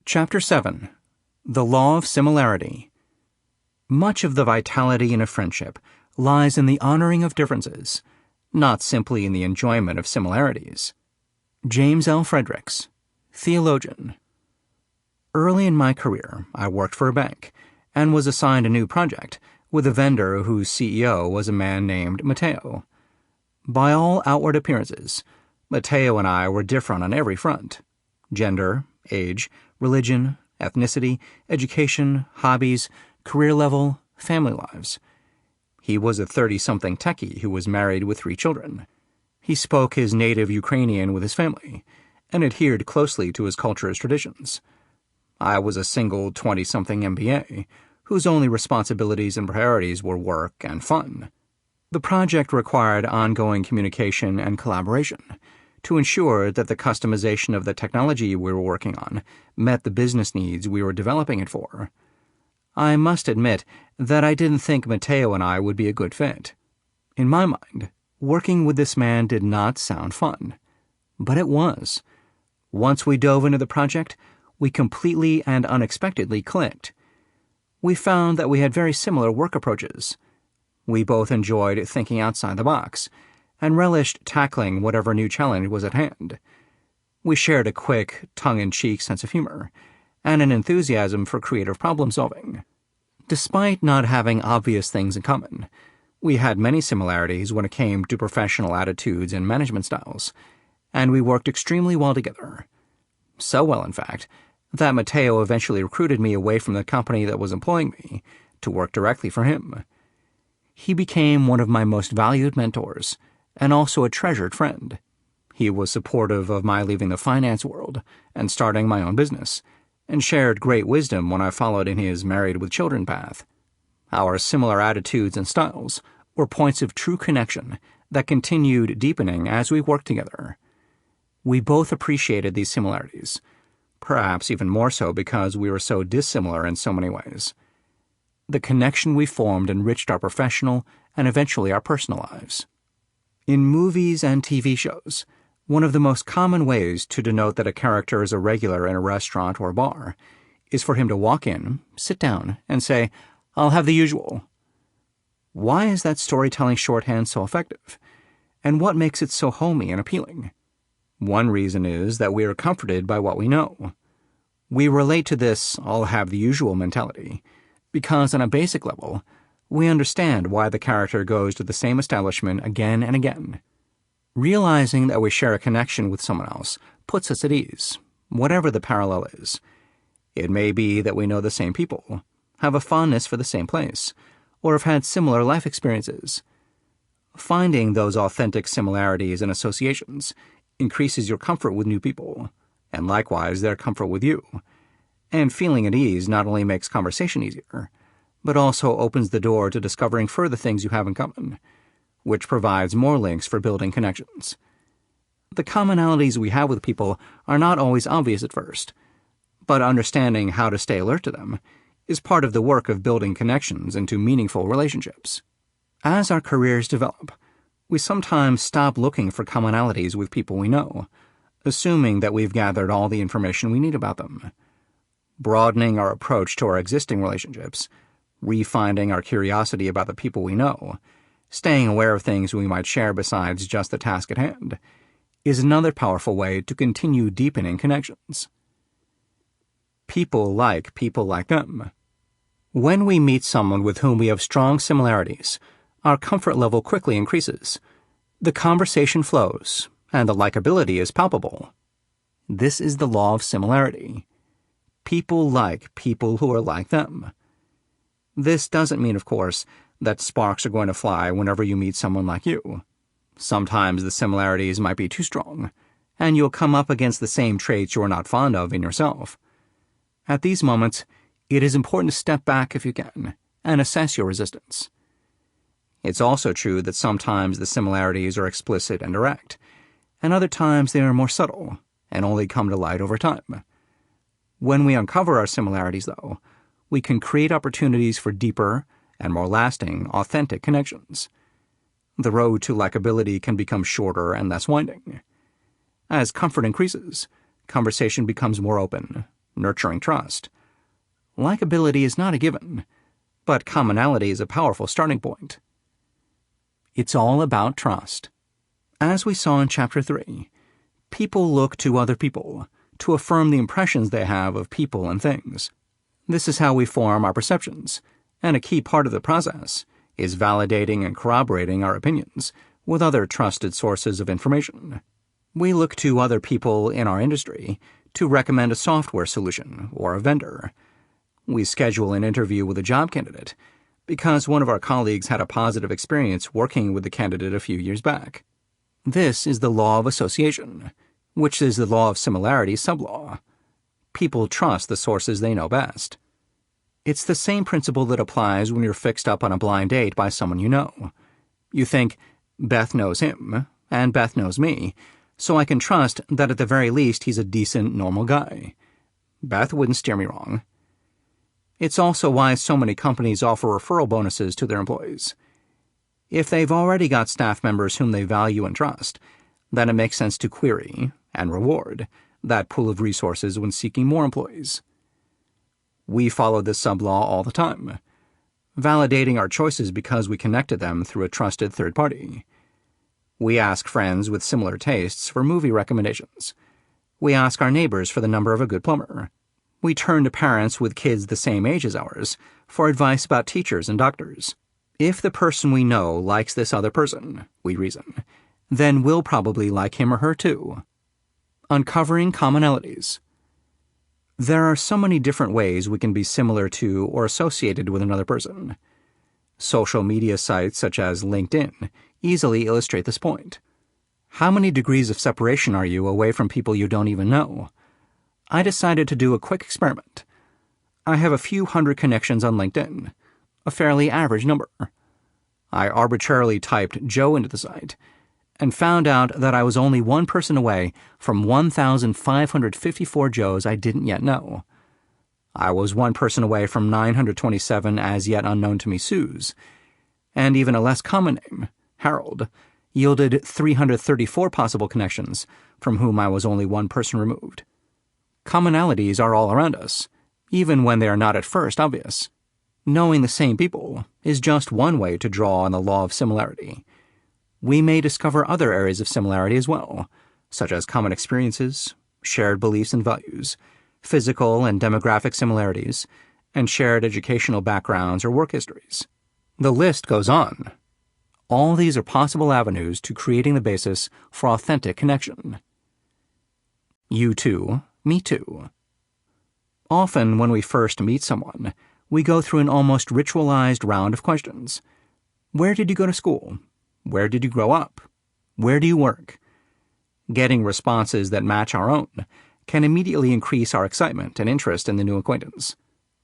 Chapter 7. The Law of Similarity. Much of the vitality in a friendship lies in the honoring of differences, not simply in the enjoyment of similarities. James L. Fredericks, theologian. Early in my career, I worked for a bank and was assigned a new project with a vendor whose CEO was a man named Matteo. By all outward appearances, Matteo and I were different on every front: gender, age, religion, ethnicity, education, hobbies, career level, family lives. He was a 30-something techie who was married with 3 children. He spoke his native Ukrainian with his family and adhered closely to his culture's traditions. I was a single 20-something MBA whose only responsibilities and priorities were work and fun. The project required ongoing communication and collaboration to ensure that the customization of the technology we were working on met the business needs we were developing it for. I must admit that I didn't think Matteo and I would be a good fit. In my mind, working with this man did not sound fun. But it was. Once we dove into the project, we completely and unexpectedly clicked. We found that we had very similar work approaches. We both enjoyed thinking outside the box and relished tackling whatever new challenge was at hand. We shared a quick, tongue-in-cheek sense of humor and an enthusiasm for creative problem-solving. Despite not having obvious things in common, we had many similarities when it came to professional attitudes and management styles, and we worked extremely well together. So well, in fact, that Matteo eventually recruited me away from the company that was employing me to work directly for him. He became one of my most valued mentors, and also a treasured friend. He was supportive of my leaving the finance world and starting my own business, and shared great wisdom when I followed in his married-with-children path. Our similar attitudes and styles were points of true connection that continued deepening as we worked together. We both appreciated these similarities, perhaps even more so because we were so dissimilar in so many ways. The connection we formed enriched our professional and eventually our personal lives. In movies and TV shows, one of the most common ways to denote that a character is a regular in a restaurant or bar is for him to walk in, sit down, and say, "I'll have the usual." Why is that storytelling shorthand so effective? And what makes it so homey and appealing? One reason is that we are comforted by what we know. We relate to this "I'll have the usual" mentality because on a basic level, we understand why the character goes to the same establishment again and again. Realizing that we share a connection with someone else puts us at ease, whatever the parallel is. It may be that we know the same people, have a fondness for the same place, or have had similar life experiences. Finding those authentic similarities and associations increases your comfort with new people, and likewise their comfort with you. And feeling at ease not only makes conversation easier, but also opens the door to discovering further things you have in common, which provides more links for building connections. The commonalities we have with people are not always obvious at first, but understanding how to stay alert to them is part of the work of building connections into meaningful relationships. As our careers develop, we sometimes stop looking for commonalities with people we know, assuming that we've gathered all the information we need about them. Broadening our approach to our existing relationships, refining our curiosity about the people we know, staying aware of things we might share besides just the task at hand, is another powerful way to continue deepening connections. People like them. When we meet someone with whom we have strong similarities, our comfort level quickly increases. The conversation flows, and the likability is palpable. This is the law of similarity. People like people who are like them. This doesn't mean, of course, that sparks are going to fly whenever you meet someone like you. Sometimes the similarities might be too strong, and you'll come up against the same traits you are not fond of in yourself. At these moments, it is important to step back if you can, and assess your resistance. It's also true that sometimes the similarities are explicit and direct, and other times they are more subtle and only come to light over time. When we uncover our similarities, though, we can create opportunities for deeper and more lasting, authentic connections. The road to likability can become shorter and less winding. As comfort increases, conversation becomes more open, nurturing trust. Likability is not a given, but commonality is a powerful starting point. It's all about trust. As we saw in Chapter 3, people look to other people to affirm the impressions they have of people and things. This is how we form our perceptions, and a key part of the process is validating and corroborating our opinions with other trusted sources of information. We look to other people in our industry to recommend a software solution or a vendor. We schedule an interview with a job candidate because one of our colleagues had a positive experience working with the candidate a few years back. This is the law of association, which is the law of similarity sublaw. People trust the sources they know best. It's the same principle that applies when you're fixed up on a blind date by someone you know. You think, Beth knows him, and Beth knows me, so I can trust that at the very least he's a decent, normal guy. Beth wouldn't steer me wrong. It's also why so many companies offer referral bonuses to their employees. If they've already got staff members whom they value and trust, then it makes sense to query and reward that pool of resources when seeking more employees. We follow this sublaw all the time, validating our choices because we connected them through a trusted third party. We ask friends with similar tastes for movie recommendations. We ask our neighbors for the number of a good plumber. We turn to parents with kids the same age as ours for advice about teachers and doctors. If the person we know likes this other person, we reason, then we'll probably like him or her too. Uncovering commonalities. There are so many different ways we can be similar to or associated with another person. Social media sites such as LinkedIn easily illustrate this point. How many degrees of separation are you away from people you don't even know? I decided to do a quick experiment. I have a few hundred connections on LinkedIn, a fairly average number. I arbitrarily typed Joe into the site and found out that I was only one person away from 1,554 Joes I didn't yet know. I was one person away from 927 as yet unknown to me Sues, and even a less common name, Harold, yielded 334 possible connections from whom I was only one person removed. Commonalities are all around us, even when they are not at first obvious. Knowing the same people is just one way to draw on the law of similarity. We may discover other areas of similarity as well, such as common experiences, shared beliefs and values, physical and demographic similarities, and shared educational backgrounds or work histories. The list goes on. All these are possible avenues to creating the basis for authentic connection. You too, me too. Often when we first meet someone, we go through an almost ritualized round of questions. Where did you go to school? Where did you grow up? Where do you work? Getting responses that match our own can immediately increase our excitement and interest in the new acquaintance.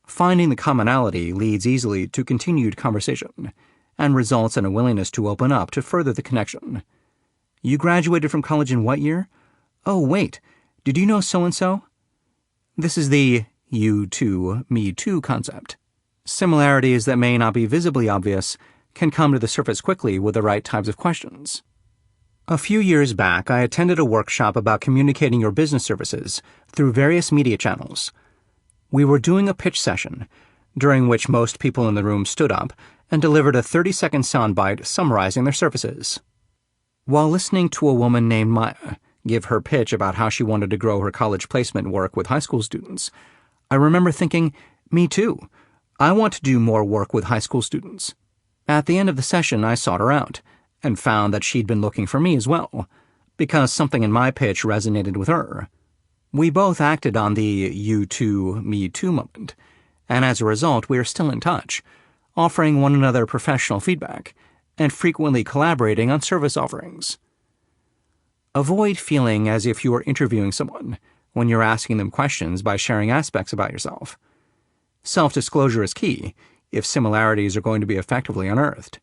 Finding the commonality leads easily to continued conversation and results in a willingness to open up to further the connection. You graduated from college in what year? Oh, wait, did you know so-and-so? This is the you too, me too concept. Similarities that may not be visibly obvious can come to the surface quickly with the right types of questions. A few years back, I attended a workshop about communicating your business services through various media channels. We were doing a pitch session, during which most people in the room stood up and delivered a 30-second soundbite summarizing their services. While listening to a woman named Maya give her pitch about how she wanted to grow her college placement work with high school students, I remember thinking, me too. I want to do more work with high school students. At the end of the session, I sought her out and found that she'd been looking for me as well, because something in my pitch resonated with her. We both acted on the you too, me too moment, and as a result, we are still in touch, offering one another professional feedback and frequently collaborating on service offerings. Avoid feeling as if you are interviewing someone when you're asking them questions by sharing aspects about yourself. Self-disclosure is key if similarities are going to be effectively unearthed.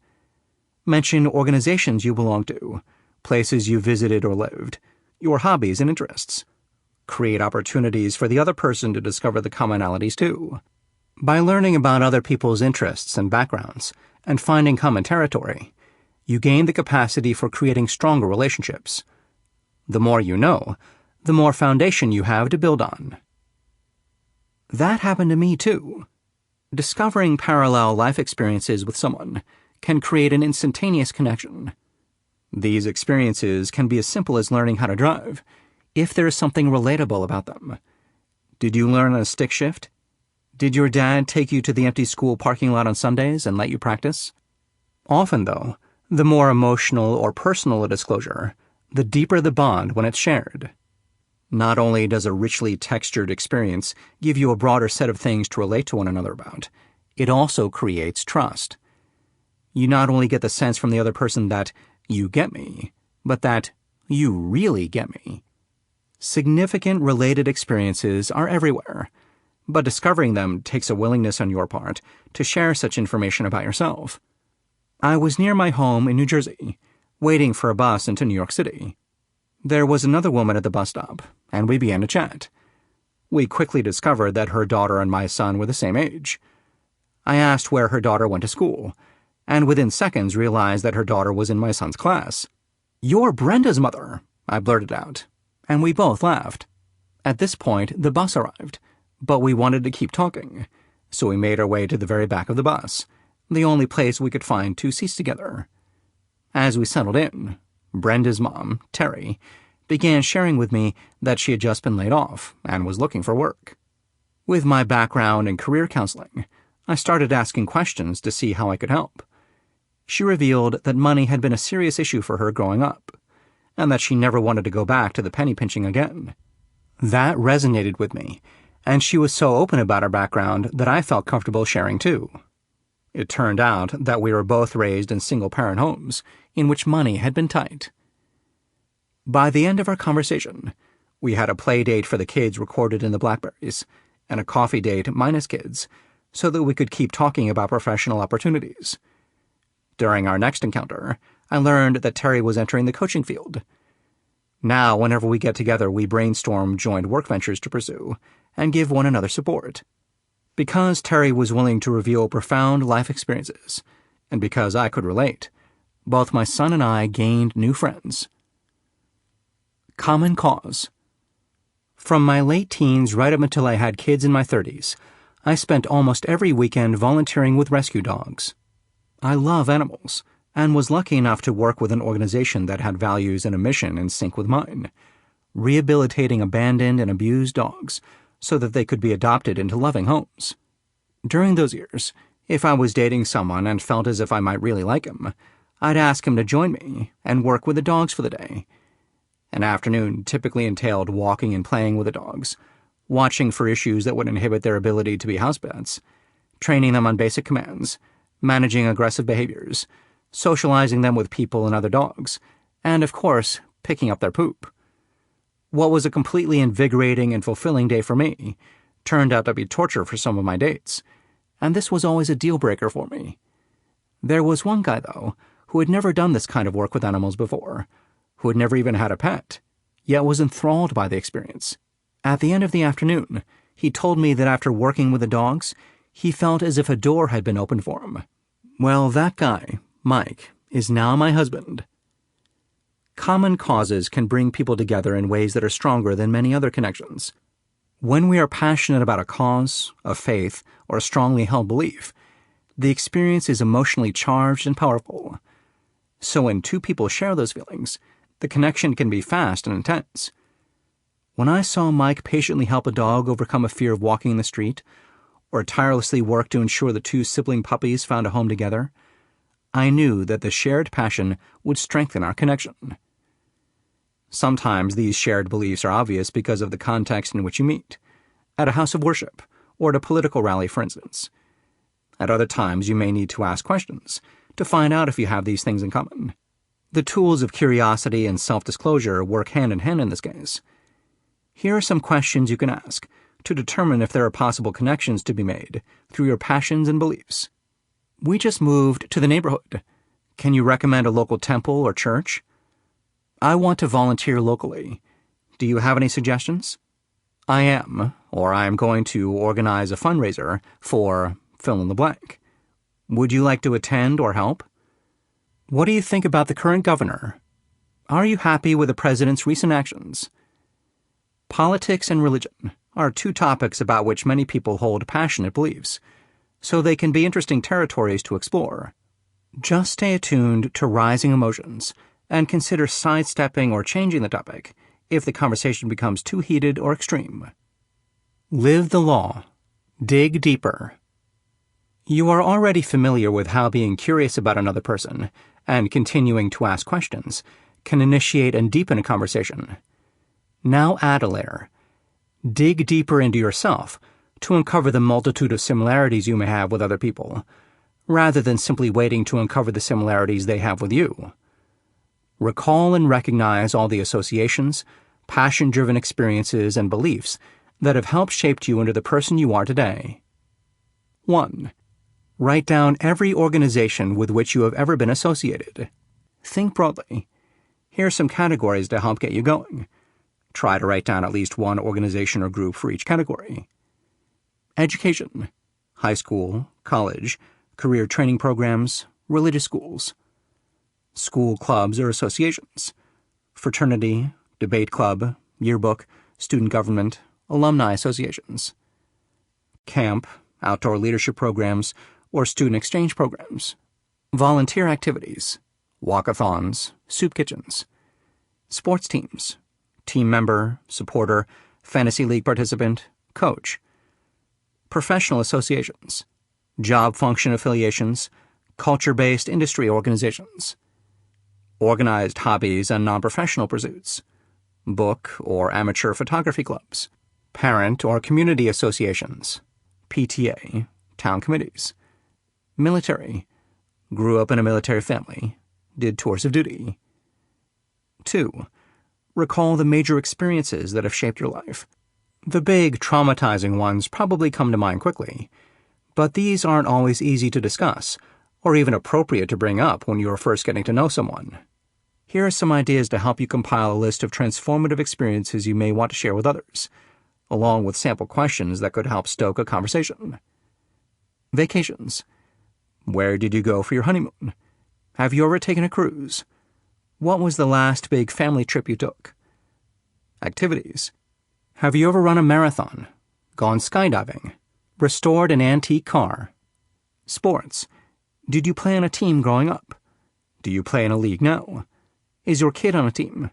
Mention organizations you belong to, places you visited or lived, your hobbies and interests. Create opportunities for the other person to discover the commonalities too. By learning about other people's interests and backgrounds and finding common territory, you gain the capacity for creating stronger relationships. The more you know, the more foundation you have to build on. That happened to me too. Discovering parallel life experiences with someone can create an instantaneous connection. These experiences can be as simple as learning how to drive, if there is something relatable about them. Did you learn on a stick shift? Did your dad take you to the empty school parking lot on Sundays and let you practice? Often, though, the more emotional or personal a disclosure, the deeper the bond when it's shared. Not only does a richly textured experience give you a broader set of things to relate to one another about, it also creates trust. You not only get the sense from the other person that you get me, but that you really get me. Significant related experiences are everywhere, but discovering them takes a willingness on your part to share such information about yourself. I was near my home in New Jersey, waiting for a bus into New York City. There was another woman at the bus stop, and we began to chat. We quickly discovered that her daughter and my son were the same age. I asked where her daughter went to school, and within seconds realized that her daughter was in my son's class. "You're Brenda's mother," I blurted out, and we both laughed. At this point, the bus arrived, but we wanted to keep talking, so we made our way to the very back of the bus, the only place we could find 2 seats together. As we settled in, Brenda's mom, Terry, began sharing with me that she had just been laid off and was looking for work. With my background in career counseling, I started asking questions to see how I could help. She revealed that money had been a serious issue for her growing up, and that she never wanted to go back to the penny pinching again. That resonated with me, and she was so open about her background that I felt comfortable sharing too. It turned out that we were both raised in single-parent homes in which money had been tight. By the end of our conversation, we had a play date for the kids recorded in the Blackberries, and a coffee date minus kids, so that we could keep talking about professional opportunities. During our next encounter, I learned that Terry was entering the coaching field. Now, whenever we get together, we brainstorm joint work ventures to pursue and give one another support. Because Terry was willing to reveal profound life experiences, and because I could relate, both my son and I gained new friends. Common cause. From my late teens right up until I had kids in my 30s, I spent almost every weekend volunteering with rescue dogs. I love animals, and was lucky enough to work with an organization that had values and a mission in sync with mine, rehabilitating abandoned and abused dogs so that they could be adopted into loving homes. During those years, if I was dating someone and felt as if I might really like him, I'd ask him to join me and work with the dogs for the day. An afternoon typically entailed walking and playing with the dogs, watching for issues that would inhibit their ability to be house pets, training them on basic commands, managing aggressive behaviors, socializing them with people and other dogs, and, of course, picking up their poop. What was a completely invigorating and fulfilling day for me turned out to be torture for some of my dates, and this was always a deal-breaker for me. There was one guy, though, who had never done this kind of work with animals before, who had never even had a pet, yet was enthralled by the experience. At the end of the afternoon, he told me that after working with the dogs, he felt as if a door had been opened for him. Well, that guy, Mike, is now my husband. Common causes can bring people together in ways that are stronger than many other connections. When we are passionate about a cause, a faith, or a strongly held belief, the experience is emotionally charged and powerful. So when 2 people share those feelings, the connection can be fast and intense. When I saw Mike patiently help a dog overcome a fear of walking in the street, or tirelessly work to ensure the 2 sibling puppies found a home together, I knew that the shared passion would strengthen our connection. Sometimes these shared beliefs are obvious because of the context in which you meet, at a house of worship, or at a political rally, for instance. At other times, you may need to ask questions to find out if you have these things in common. The tools of curiosity and self-disclosure work hand in hand in this case. Here are some questions you can ask to determine if there are possible connections to be made through your passions and beliefs. We just moved to the neighborhood. Can you recommend a local temple or church? I want to volunteer locally. Do you have any suggestions? I am going to organize a fundraiser for fill in the blank. Would you like to attend or help? What do you think about the current governor? Are you happy with the president's recent actions? Politics and religion are two topics about which many people hold passionate beliefs, so they can be interesting territories to explore. Just stay attuned to rising emotions and consider sidestepping or changing the topic if the conversation becomes too heated or extreme. Live the law. Dig deeper. You are already familiar with how being curious about another person and continuing to ask questions can initiate and deepen a conversation. Now add a layer. Dig deeper into yourself to uncover the multitude of similarities you may have with other people, rather than simply waiting to uncover the similarities they have with you. Recall and recognize all the associations, passion-driven experiences, and beliefs that have helped shape you into the person you are today. 1. Write down every organization with which you have ever been associated. Think broadly. Here are some categories to help get you going. Try to write down at least one organization or group for each category. Education. High school, college, career training programs, religious schools. School clubs or associations. Fraternity, debate club, yearbook, student government, alumni associations. Camp, outdoor leadership programs, or student exchange programs. Volunteer activities, walkathons, soup kitchens. Sports teams, team member, supporter, fantasy league participant, coach. Professional associations, job function affiliations, culture-based industry organizations. Organized hobbies and non-professional pursuits. Book or amateur photography clubs. Parent or community associations. PTA, town committees. Military, grew up in a military family, did tours of duty. 2. Recall the major experiences that have shaped your life. The big, traumatizing ones probably come to mind quickly, but these aren't always easy to discuss, or even appropriate to bring up when you are first getting to know someone. Here are some ideas to help you compile a list of transformative experiences you may want to share with others, along with sample questions that could help stoke a conversation. Vacations. Where did you go for your honeymoon? Have you ever taken a cruise? What was the last big family trip you took? Activities. Have you ever run a marathon? Gone skydiving? Restored an antique car? Sports. Did you play on a team growing up? Do you play in a league now? Is your kid on a team?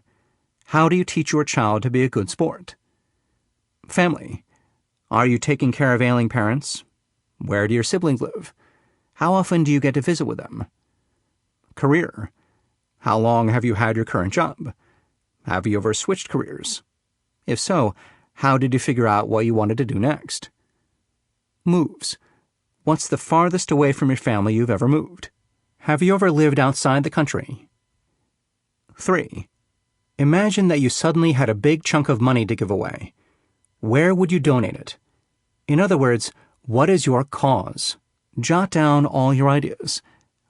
How do you teach your child to be a good sport? Family. Are you taking care of ailing parents? Where do your siblings live? How often do you get to visit with them? Career. How long have you had your current job? Have you ever switched careers? If so, how did you figure out what you wanted to do next? Moves. What's the farthest away from your family you've ever moved? Have you ever lived outside the country? 3. Imagine that you suddenly had a big chunk of money to give away. Where would you donate it? In other words, what is your cause? Jot down all your ideas,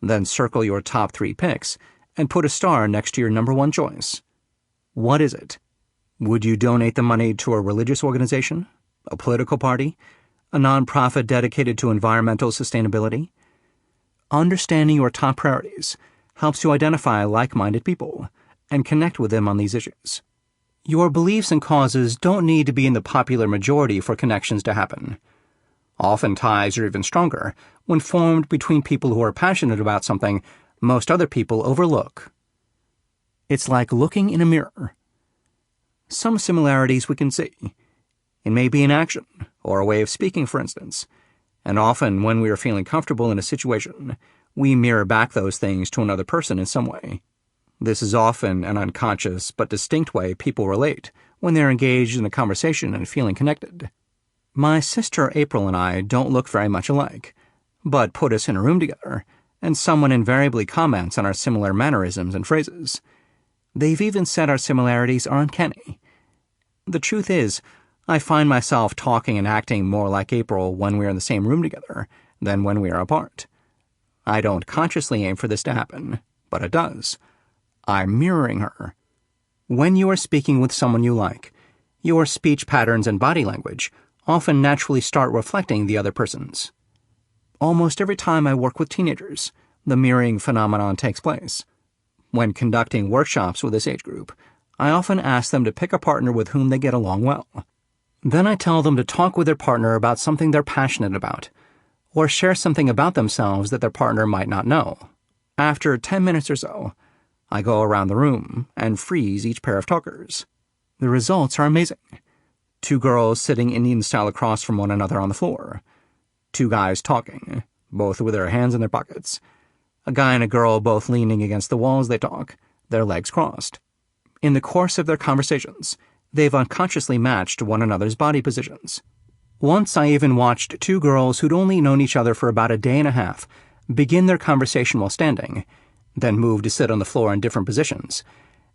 then circle your top 3 picks and put a star next to your number 1 choice. What is it? Would you donate the money to a religious organization, a political party, a nonprofit dedicated to environmental sustainability? Understanding your top priorities helps you identify like-minded people and connect with them on these issues. Your beliefs and causes don't need to be in the popular majority for connections to happen. Often ties are even stronger when formed between people who are passionate about something most other people overlook. It's like looking in a mirror. Some similarities we can see. It may be an action or a way of speaking, for instance, and often when we are feeling comfortable in a situation, we mirror back those things to another person in some way. This is often an unconscious but distinct way people relate when they're engaged in a conversation and feeling connected. My sister April and I don't look very much alike, but put us in a room together, and someone invariably comments on our similar mannerisms and phrases. They've even said our similarities are uncanny. The truth is, I find myself talking and acting more like April when we're in the same room together than when we are apart. I don't consciously aim for this to happen, but it does. I'm mirroring her. When you are speaking with someone you like, your speech patterns and body language often naturally start reflecting the other person's. Almost every time I work with teenagers, the mirroring phenomenon takes place. When conducting workshops with this age group, I often ask them to pick a partner with whom they get along well. Then I tell them to talk with their partner about something they're passionate about, or share something about themselves that their partner might not know. After 10 minutes or so, I go around the room and freeze each pair of talkers. The results are amazing. 2 girls sitting Indian style across from one another on the floor. 2 guys talking, both with their hands in their pockets. A guy and a girl both leaning against the wall as they talk, their legs crossed. In the course of their conversations, they've unconsciously matched one another's body positions. Once I even watched 2 girls who'd only known each other for about a day and a half begin their conversation while standing, then move to sit on the floor in different positions,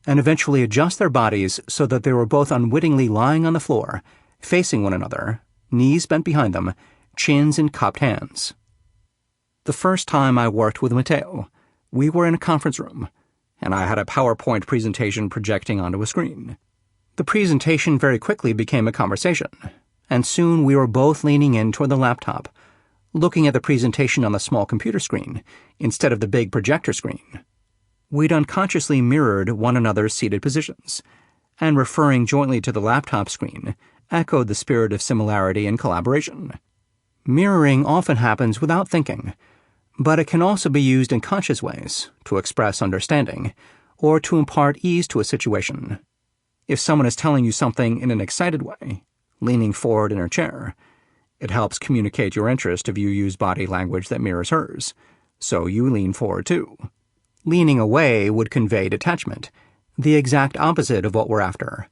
and eventually adjust their bodies so that they were both unwittingly lying on the floor, facing one another, knees bent behind them, chins in cupped hands. The first time I worked with Matteo, we were in a conference room, and I had a PowerPoint presentation projecting onto a screen. The presentation very quickly became a conversation, and soon we were both leaning in toward the laptop, looking at the presentation on the small computer screen instead of the big projector screen. We'd unconsciously mirrored one another's seated positions, and referring jointly to the laptop screen echoed the spirit of similarity and collaboration. Mirroring often happens without thinking, but it can also be used in conscious ways to express understanding or to impart ease to a situation. If someone is telling you something in an excited way, leaning forward in her chair, it helps communicate your interest if you use body language that mirrors hers, so you lean forward too. Leaning away would convey detachment, the exact opposite of what we're after,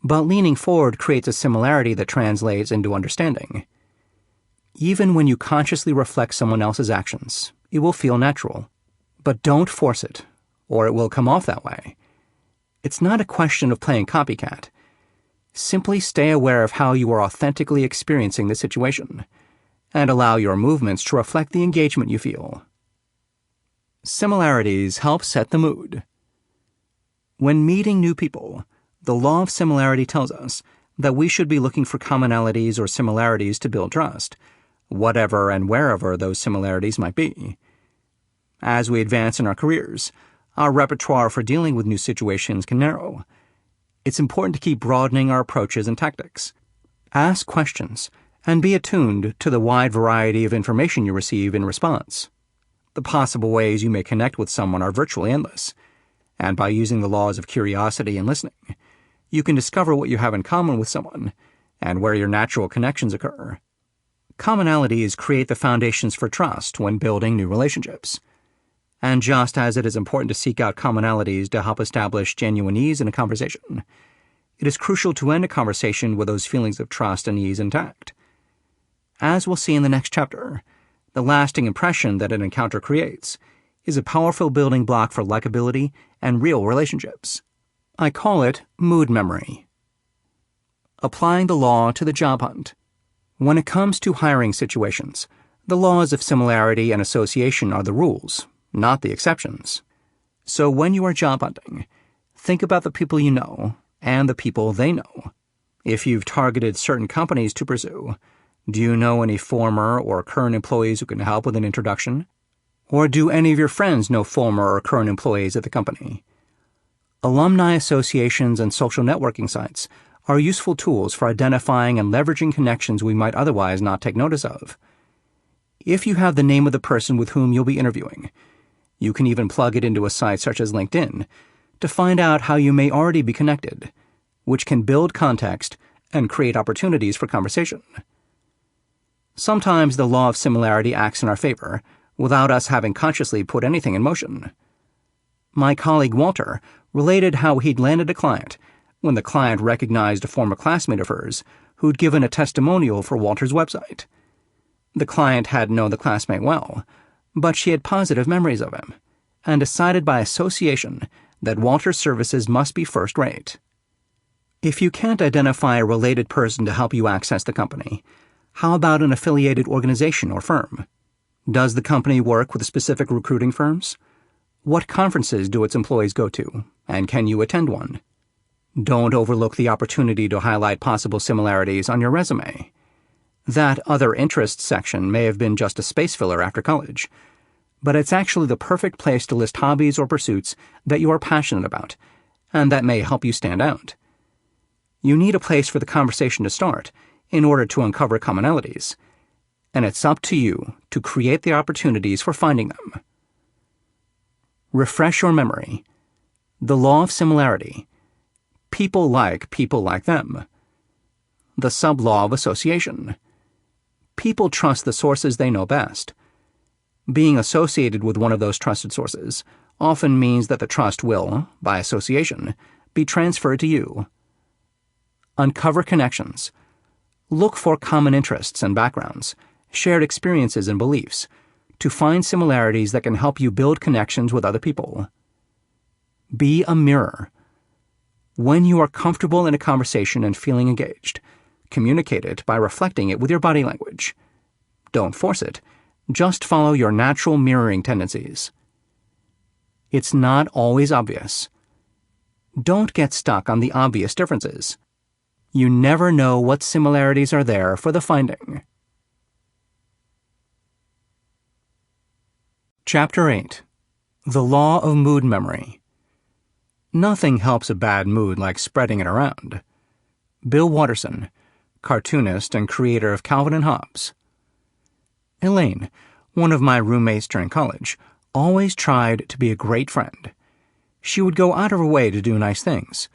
but leaning forward creates a similarity that translates into understanding. Even when you consciously reflect someone else's actions, it will feel natural. But don't force it, or it will come off that way. It's not a question of playing copycat. Simply stay aware of how you are authentically experiencing the situation, and allow your movements to reflect the engagement you feel. Similarities help set the mood. When meeting new people, the law of similarity tells us that we should be looking for commonalities or similarities to build trust, whatever and wherever those similarities might be. As we advance in our careers, our repertoire for dealing with new situations can narrow. It's important to keep broadening our approaches and tactics. Ask questions and be attuned to the wide variety of information you receive in response. The possible ways you may connect with someone are virtually endless, and by using the laws of curiosity and listening, you can discover what you have in common with someone and where your natural connections occur. Commonalities create the foundations for trust when building new relationships. And just as it is important to seek out commonalities to help establish genuine ease in a conversation, it is crucial to end a conversation with those feelings of trust and ease intact. As we'll see in the next chapter, the lasting impression that an encounter creates is a powerful building block for likability and real relationships. I call it mood memory. Applying the law to the job hunt. When it comes to hiring situations, the laws of similarity and association are the rules, not the exceptions. So when you are job hunting, think about the people you know and the people they know. If you've targeted certain companies to pursue, do you know any former or current employees who can help with an introduction? Or do any of your friends know former or current employees at the company? Alumni associations and social networking sites are useful tools for identifying and leveraging connections we might otherwise not take notice of. If you have the name of the person with whom you'll be interviewing, you can even plug it into a site such as LinkedIn to find out how you may already be connected, which can build context and create opportunities for conversation. Sometimes the law of similarity acts in our favor without us having consciously put anything in motion. My colleague Walter related how he'd landed a client when the client recognized a former classmate of hers who'd given a testimonial for Walter's website. The client hadn't known the classmate well, but she had positive memories of him, and decided by association that Walter's services must be first-rate. If you can't identify a related person to help you access the company, how about an affiliated organization or firm? Does the company work with specific recruiting firms? What conferences do its employees go to, and can you attend one? Don't overlook the opportunity to highlight possible similarities on your resume. That other interests section may have been just a space filler after college, but it's actually the perfect place to list hobbies or pursuits that you are passionate about, and that may help you stand out. You need a place for the conversation to start in order to uncover commonalities, and it's up to you to create the opportunities for finding them. Refresh your memory. The law of similarity. People like them. The sub-law of association. People trust the sources they know best. Being associated with one of those trusted sources often means that the trust will, by association, be transferred to you. Uncover connections. Look for common interests and backgrounds, shared experiences and beliefs, to find similarities that can help you build connections with other people. Be a mirror. When you are comfortable in a conversation and feeling engaged, communicate it by reflecting it with your body language. Don't force it. Just follow your natural mirroring tendencies. It's not always obvious. Don't get stuck on the obvious differences. You never know what similarities are there for the finding. Chapter 8. The Law of Mood Memory. Nothing helps a bad mood like spreading it around. Bill Watterson, cartoonist and creator of Calvin and Hobbes. Elaine, one of my roommates during college, always tried to be a great friend. She would go out of her way to do nice things,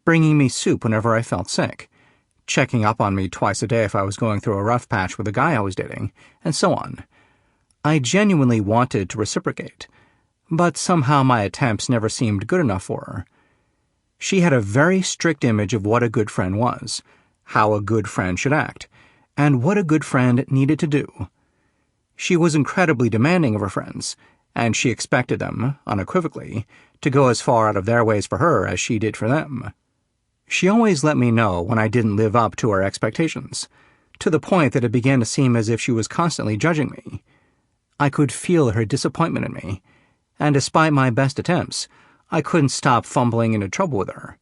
bringing me soup whenever I felt sick, checking up on me twice a day if I was going through a rough patch with a guy I was dating, and so on. I genuinely wanted to reciprocate, but somehow my attempts never seemed good enough for her. She had a very strict image of what a good friend was, how a good friend should act, and what a good friend needed to do. She was incredibly demanding of her friends, and she expected them, unequivocally, to go as far out of their ways for her as she did for them. She always let me know when I didn't live up to her expectations, to the point that it began to seem as if she was constantly judging me. I could feel her disappointment in me, and despite my best attempts, I couldn't stop fumbling into trouble with her.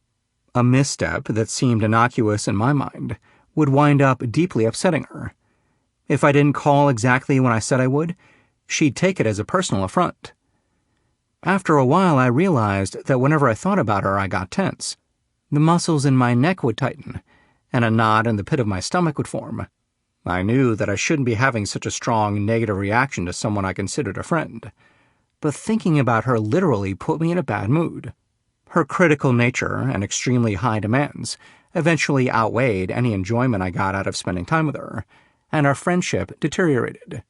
A misstep that seemed innocuous in my mind would wind up deeply upsetting her. If I didn't call exactly when I said I would, she'd take it as a personal affront. After a while, I realized that whenever I thought about her, I got tense. The muscles in my neck would tighten, and a knot in the pit of my stomach would form. I knew that I shouldn't be having such a strong negative reaction to someone I considered a friend, but thinking about her literally put me in a bad mood. Her critical nature and extremely high demands eventually outweighed any enjoyment I got out of spending time with her, and our friendship deteriorated.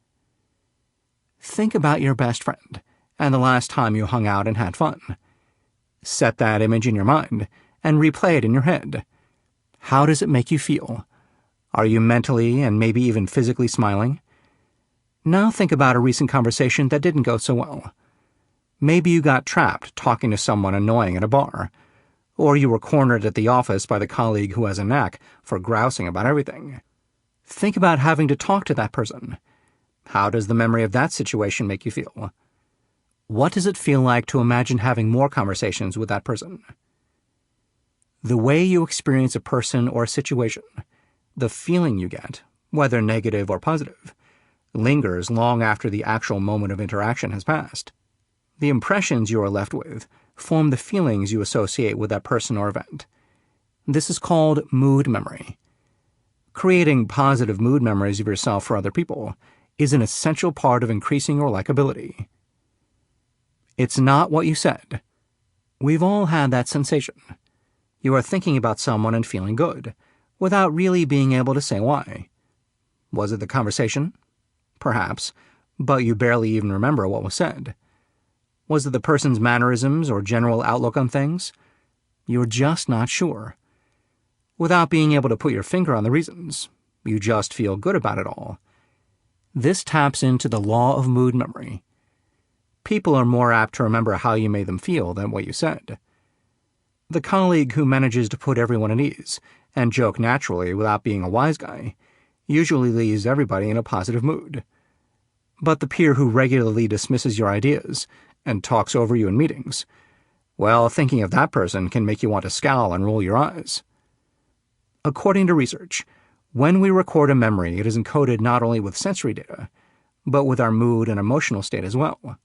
Think about your best friend and the last time you hung out and had fun. Set that image in your mind and replay it in your head. How does it make you feel? Are you mentally and maybe even physically smiling? Now think about a recent conversation that didn't go so well. Maybe you got trapped talking to someone annoying at a bar, or you were cornered at the office by the colleague who has a knack for grousing about everything. Think about having to talk to that person. How does the memory of that situation make you feel? What does it feel like to imagine having more conversations with that person? The way you experience a person or a situation, the feeling you get, whether negative or positive, lingers long after the actual moment of interaction has passed. The impressions you are left with form the feelings you associate with that person or event. This is called mood memory. Creating positive mood memories of yourself for other people is an essential part of increasing your likability. It's not what you said. We've all had that sensation. You are thinking about someone and feeling good, without really being able to say why. Was it the conversation? Perhaps, but you barely even remember what was said. Was it the person's mannerisms or general outlook on things? You're just not sure. Without being able to put your finger on the reasons, you just feel good about it all. This taps into the law of mood memory. People are more apt to remember how you made them feel than what you said. The colleague who manages to put everyone at ease and joke naturally without being a wise guy usually leaves everybody in a positive mood. But the peer who regularly dismisses your ideas and talks over you in meetings, well, thinking of that person can make you want to scowl and roll your eyes. According to research, when we record a memory, it is encoded not only with sensory data, but with our mood and emotional state as well.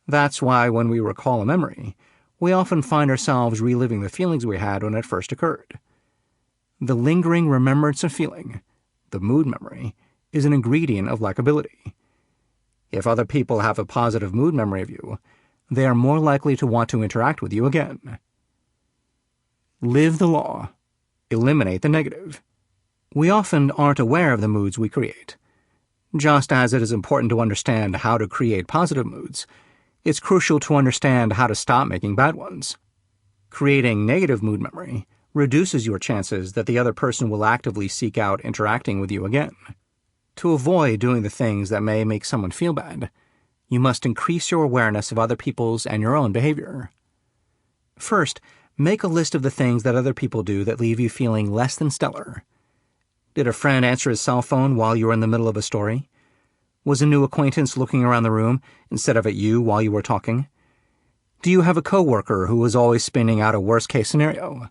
That's why when we recall a memory, we often find ourselves reliving the feelings we had when it first occurred. The lingering remembrance of feeling, the mood memory, is an ingredient of likability. If other people have a positive mood memory of you, they are more likely to want to interact with you again. Live the law. Eliminate the negative. We often aren't aware of the moods we create. Just as it is important to understand how to create positive moods, it's crucial to understand how to stop making bad ones. Creating negative mood memory reduces your chances that the other person will actively seek out interacting with you again. To avoid doing the things that may make someone feel bad, you must increase your awareness of other people's and your own behavior. First, make a list of the things that other people do that leave you feeling less than stellar. Did a friend answer his cell phone while you were in the middle of a story? Was a new acquaintance looking around the room instead of at you while you were talking? Do you have a coworker who is always spinning out a worst-case scenario?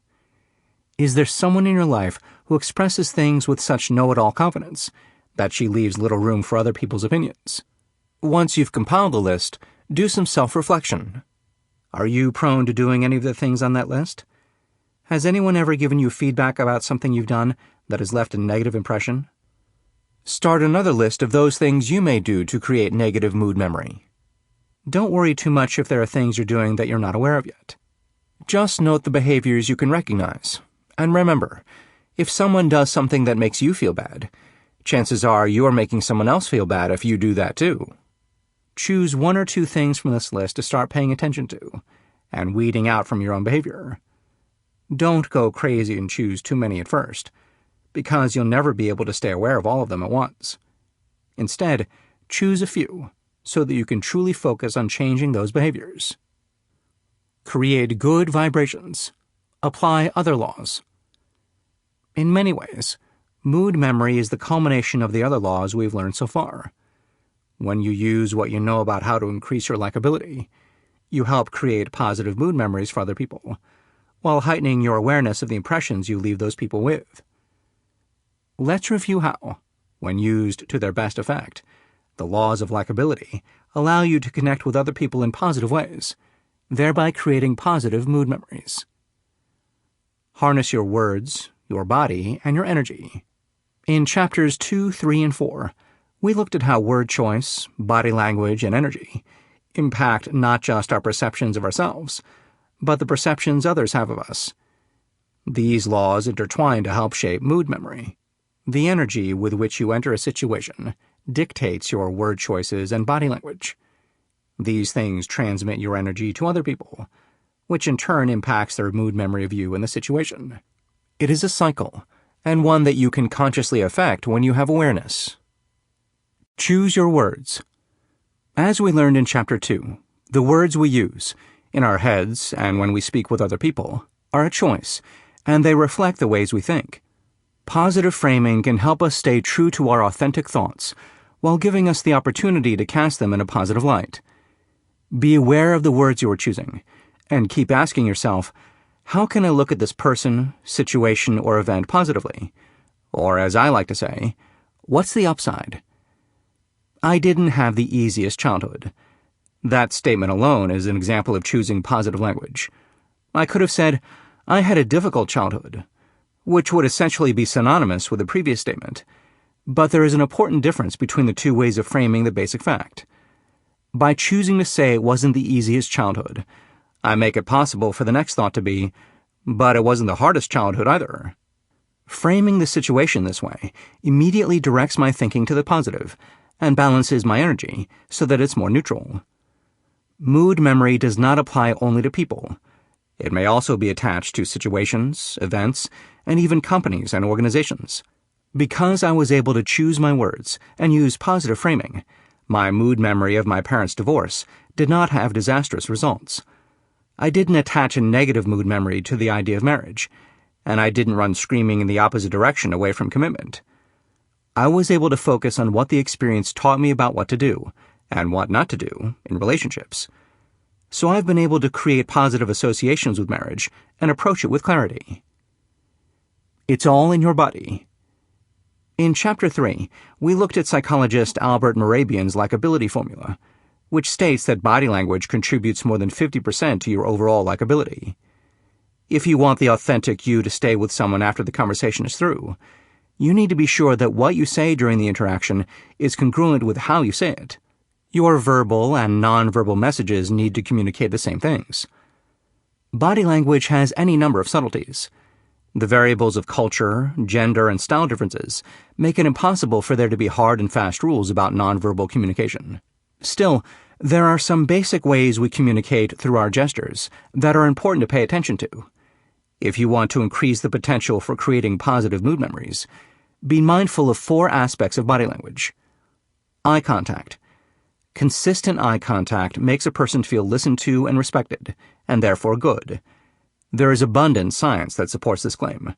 Is there someone in your life who expresses things with such know-it-all confidence that she leaves little room for other people's opinions? Once you've compiled the list, do some self-reflection. Are you prone to doing any of the things on that list? Has anyone ever given you feedback about something you've done that has left a negative impression? Start another list of those things you may do to create negative mood memory. Don't worry too much if there are things you're doing that you're not aware of yet. Just note the behaviors you can recognize. And remember, if someone does something that makes you feel bad, chances are you're making someone else feel bad if you do that too. Choose one or two things from this list to start paying attention to, and weeding out from your own behavior. Don't go crazy and choose too many at first, because you'll never be able to stay aware of all of them at once. Instead, choose a few, so that you can truly focus on changing those behaviors. Create good vibrations. Apply other laws. In many ways, mood memory is the culmination of the other laws we've learned so far. When you use what you know about how to increase your likability, you help create positive mood memories for other people, while heightening your awareness of the impressions you leave those people with. Let's review how, when used to their best effect, the laws of likability allow you to connect with other people in positive ways, thereby creating positive mood memories. Harness your words, your body, and your energy. In chapters 2, 3, and 4, we looked at how word choice, body language, and energy impact not just our perceptions of ourselves, but the perceptions others have of us. These laws intertwine to help shape mood memory. The energy with which you enter a situation dictates your word choices and body language. These things transmit your energy to other people, which in turn impacts their mood memory of you and the situation. It is a cycle, and one that you can consciously affect when you have awareness. Choose your words. As we learned in Chapter 2, the words we use, in our heads and when we speak with other people, are a choice, and they reflect the ways we think. Positive framing can help us stay true to our authentic thoughts, while giving us the opportunity to cast them in a positive light. Be aware of the words you are choosing, and keep asking yourself, how can I look at this person, situation, or event positively? Or, as I like to say, what's the upside? I didn't have the easiest childhood. That statement alone is an example of choosing positive language. I could have said, I had a difficult childhood, which would essentially be synonymous with the previous statement. But there is an important difference between the two ways of framing the basic fact. By choosing to say it wasn't the easiest childhood, I make it possible for the next thought to be, but it wasn't the hardest childhood either. Framing the situation this way immediately directs my thinking to the positive and balances my energy so that it's more neutral. Mood memory does not apply only to people. It may also be attached to situations, events, and even companies and organizations. Because I was able to choose my words and use positive framing, my mood memory of my parents' divorce did not have disastrous results. I didn't attach a negative mood memory to the idea of marriage, and I didn't run screaming in the opposite direction away from commitment. I was able to focus on what the experience taught me about what to do and what not to do in relationships. So I've been able to create positive associations with marriage and approach it with clarity. It's all in your body. In Chapter 3, we looked at psychologist Albert Mehrabian's likability formula, which states that body language contributes more than 50% to your overall likability. If you want the authentic you to stay with someone after the conversation is through, you need to be sure that what you say during the interaction is congruent with how you say it. Your verbal and nonverbal messages need to communicate the same things. Body language has any number of subtleties. The variables of culture, gender, and style differences make it impossible for there to be hard and fast rules about nonverbal communication. Still, there are some basic ways we communicate through our gestures that are important to pay attention to. If you want to increase the potential for creating positive mood memories, be mindful of 4 aspects of body language. Eye contact. Consistent eye contact makes a person feel listened to and respected, and therefore good. There is abundant science that supports this claim.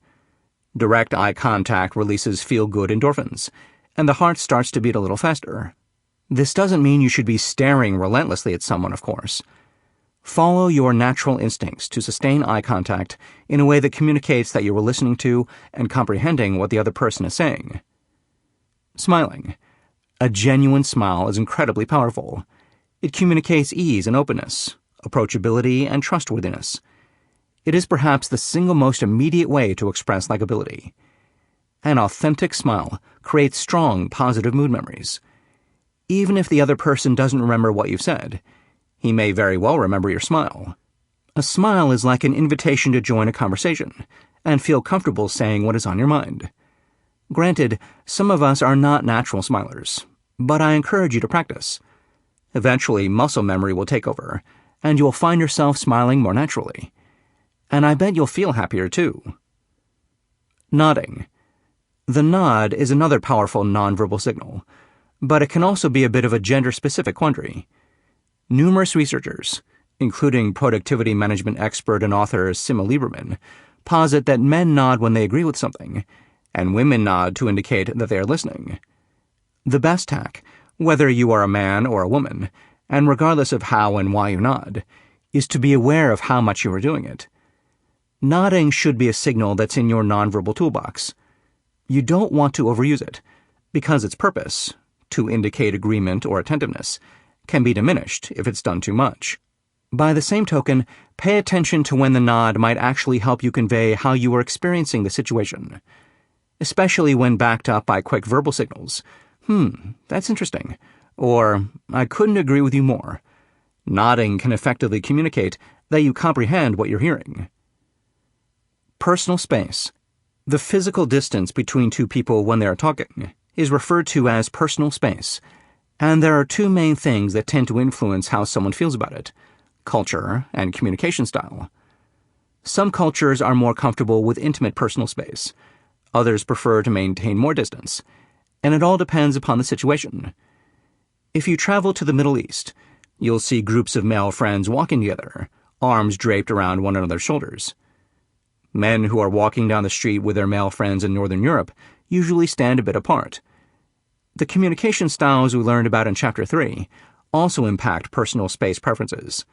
Direct eye contact releases feel-good endorphins, and the heart starts to beat a little faster. This doesn't mean you should be staring relentlessly at someone, of course. Follow your natural instincts to sustain eye contact in a way that communicates that you are listening to and comprehending what the other person is saying. Smiling. A genuine smile is incredibly powerful. It communicates ease and openness, approachability and trustworthiness. It is perhaps the single most immediate way to express likability. An authentic smile creates strong, positive mood memories. Even if the other person doesn't remember what you've said, he may very well remember your smile. A smile is like an invitation to join a conversation and feel comfortable saying what is on your mind. Granted, some of us are not natural smilers, but I encourage you to practice. Eventually, muscle memory will take over, and you'll find yourself smiling more naturally. And I bet you'll feel happier too. Nodding. The nod is another powerful nonverbal signal, but it can also be a bit of a gender-specific quandary. Numerous researchers, including productivity management expert and author Michelle Lederman, posit that men nod when they agree with something, and women nod to indicate that they are listening. The best tack, whether you are a man or a woman, and regardless of how and why you nod, is to be aware of how much you are doing it. Nodding should be a signal that's in your nonverbal toolbox. You don't want to overuse it, because its purpose, to indicate agreement or attentiveness, can be diminished if it's done too much. By the same token, pay attention to when the nod might actually help you convey how you are experiencing the situation, especially when backed up by quick verbal signals. That's interesting. Or, I couldn't agree with you more. Nodding can effectively communicate that you comprehend what you're hearing. Personal space. The physical distance between two people when they are talking is referred to as personal space, and there are 2 main things that tend to influence how someone feels about it: culture and communication style. Some cultures are more comfortable with intimate personal space. Others prefer to maintain more distance, and it all depends upon the situation. If you travel to the Middle East, you'll see groups of male friends walking together, arms draped around one another's shoulders. Men who are walking down the street with their male friends in Northern Europe usually stand a bit apart. The communication styles we learned about in Chapter 3 also impact personal space preferences.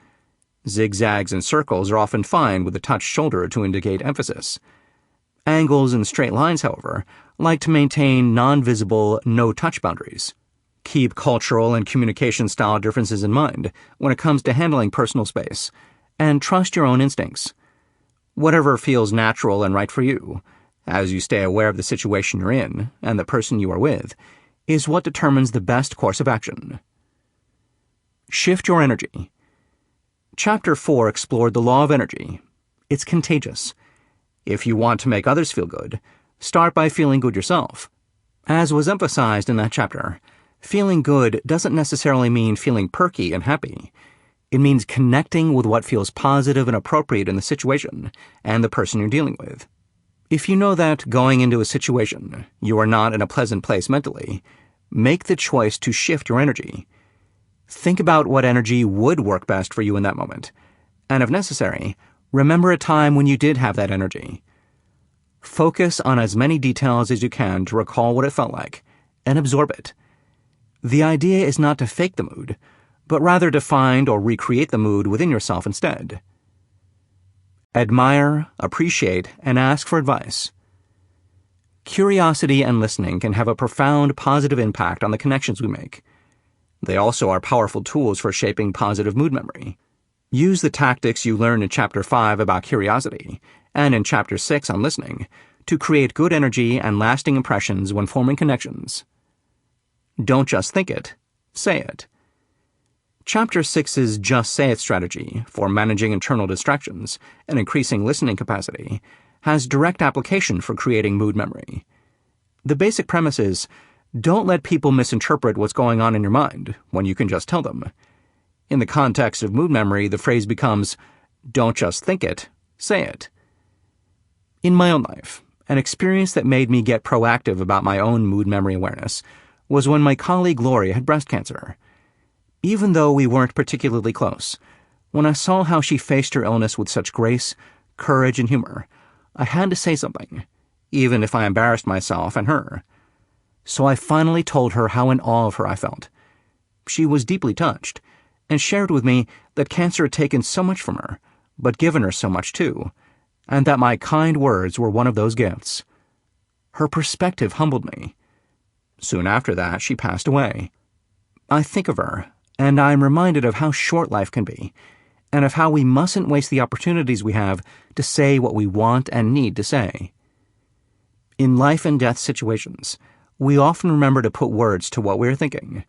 Zigzags and circles are often fine with a touched shoulder to indicate emphasis. Angles and straight lines, however, like to maintain non-visible, no-touch boundaries. Keep cultural and communication style differences in mind when it comes to handling personal space, and trust your own instincts. Whatever feels natural and right for you, as you stay aware of the situation you're in and the person you are with, is what determines the best course of action. Shift your energy. Chapter 4 explored the law of energy. It's contagious. If you want to make others feel good, start by feeling good yourself. As was emphasized in that chapter, feeling good doesn't necessarily mean feeling perky and happy. It means connecting with what feels positive and appropriate in the situation and the person you're dealing with. If you know that going into a situation you are not in a pleasant place mentally, make the choice to shift your energy. Think about what energy would work best for you in that moment, and if necessary, remember a time when you did have that energy. Focus on as many details as you can to recall what it felt like, and absorb it. The idea is not to fake the mood, but rather to find or recreate the mood within yourself instead. Admire, appreciate, and ask for advice. Curiosity and listening can have a profound positive impact on the connections we make. They also are powerful tools for shaping positive mood memory. Use the tactics you learned in Chapter 5 about curiosity and in Chapter 6 on listening to create good energy and lasting impressions when forming connections. Don't just think it, say it. Chapter 6's Just Say It strategy for managing internal distractions and increasing listening capacity has direct application for creating mood memory. The basic premise is, don't let people misinterpret what's going on in your mind when you can just tell them. In the context of mood memory, the phrase becomes, don't just think it, say it. In my own life, an experience that made me get proactive about my own mood memory awareness was when my colleague Lori had breast cancer. Even though we weren't particularly close, when I saw how she faced her illness with such grace, courage, and humor, I had to say something, even if I embarrassed myself and her. So I finally told her how in awe of her I felt. She was deeply touched, and shared with me that cancer had taken so much from her, but given her so much too, and that my kind words were one of those gifts. Her perspective humbled me. Soon after that, she passed away. I think of her, and I am reminded of how short life can be, and of how we mustn't waste the opportunities we have to say what we want and need to say. In life and death situations, we often remember to put words to what we're thinking.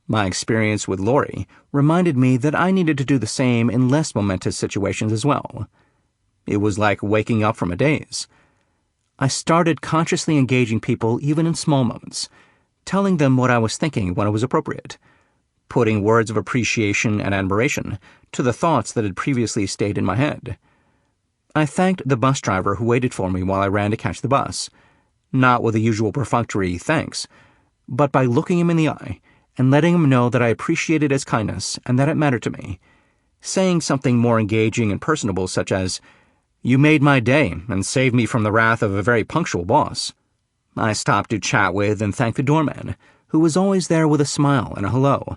My experience with Lori reminded me that I needed to do the same in less momentous situations as well. It was like waking up from a daze. I started consciously engaging people even in small moments, telling them what I was thinking when it was appropriate, putting words of appreciation and admiration to the thoughts that had previously stayed in my head. I thanked the bus driver who waited for me while I ran to catch the bus, not with the usual perfunctory thanks, but by looking him in the eye and letting him know that I appreciated his kindness and that it mattered to me, saying something more engaging and personable such as, "You made my day and saved me from the wrath of a very punctual boss." I stopped to chat with and thank the doorman, who was always there with a smile and a hello,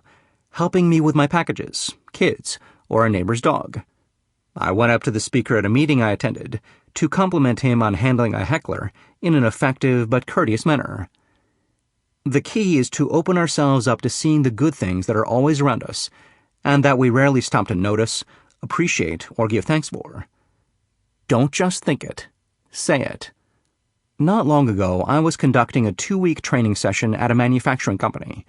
helping me with my packages, kids, or a neighbor's dog. I went up to the speaker at a meeting I attended to compliment him on handling a heckler in an effective but courteous manner. The key is to open ourselves up to seeing the good things that are always around us, and that we rarely stop to notice, appreciate, or give thanks for. Don't just think it, say it. Not long ago, I was conducting a 2-week training session at a manufacturing company,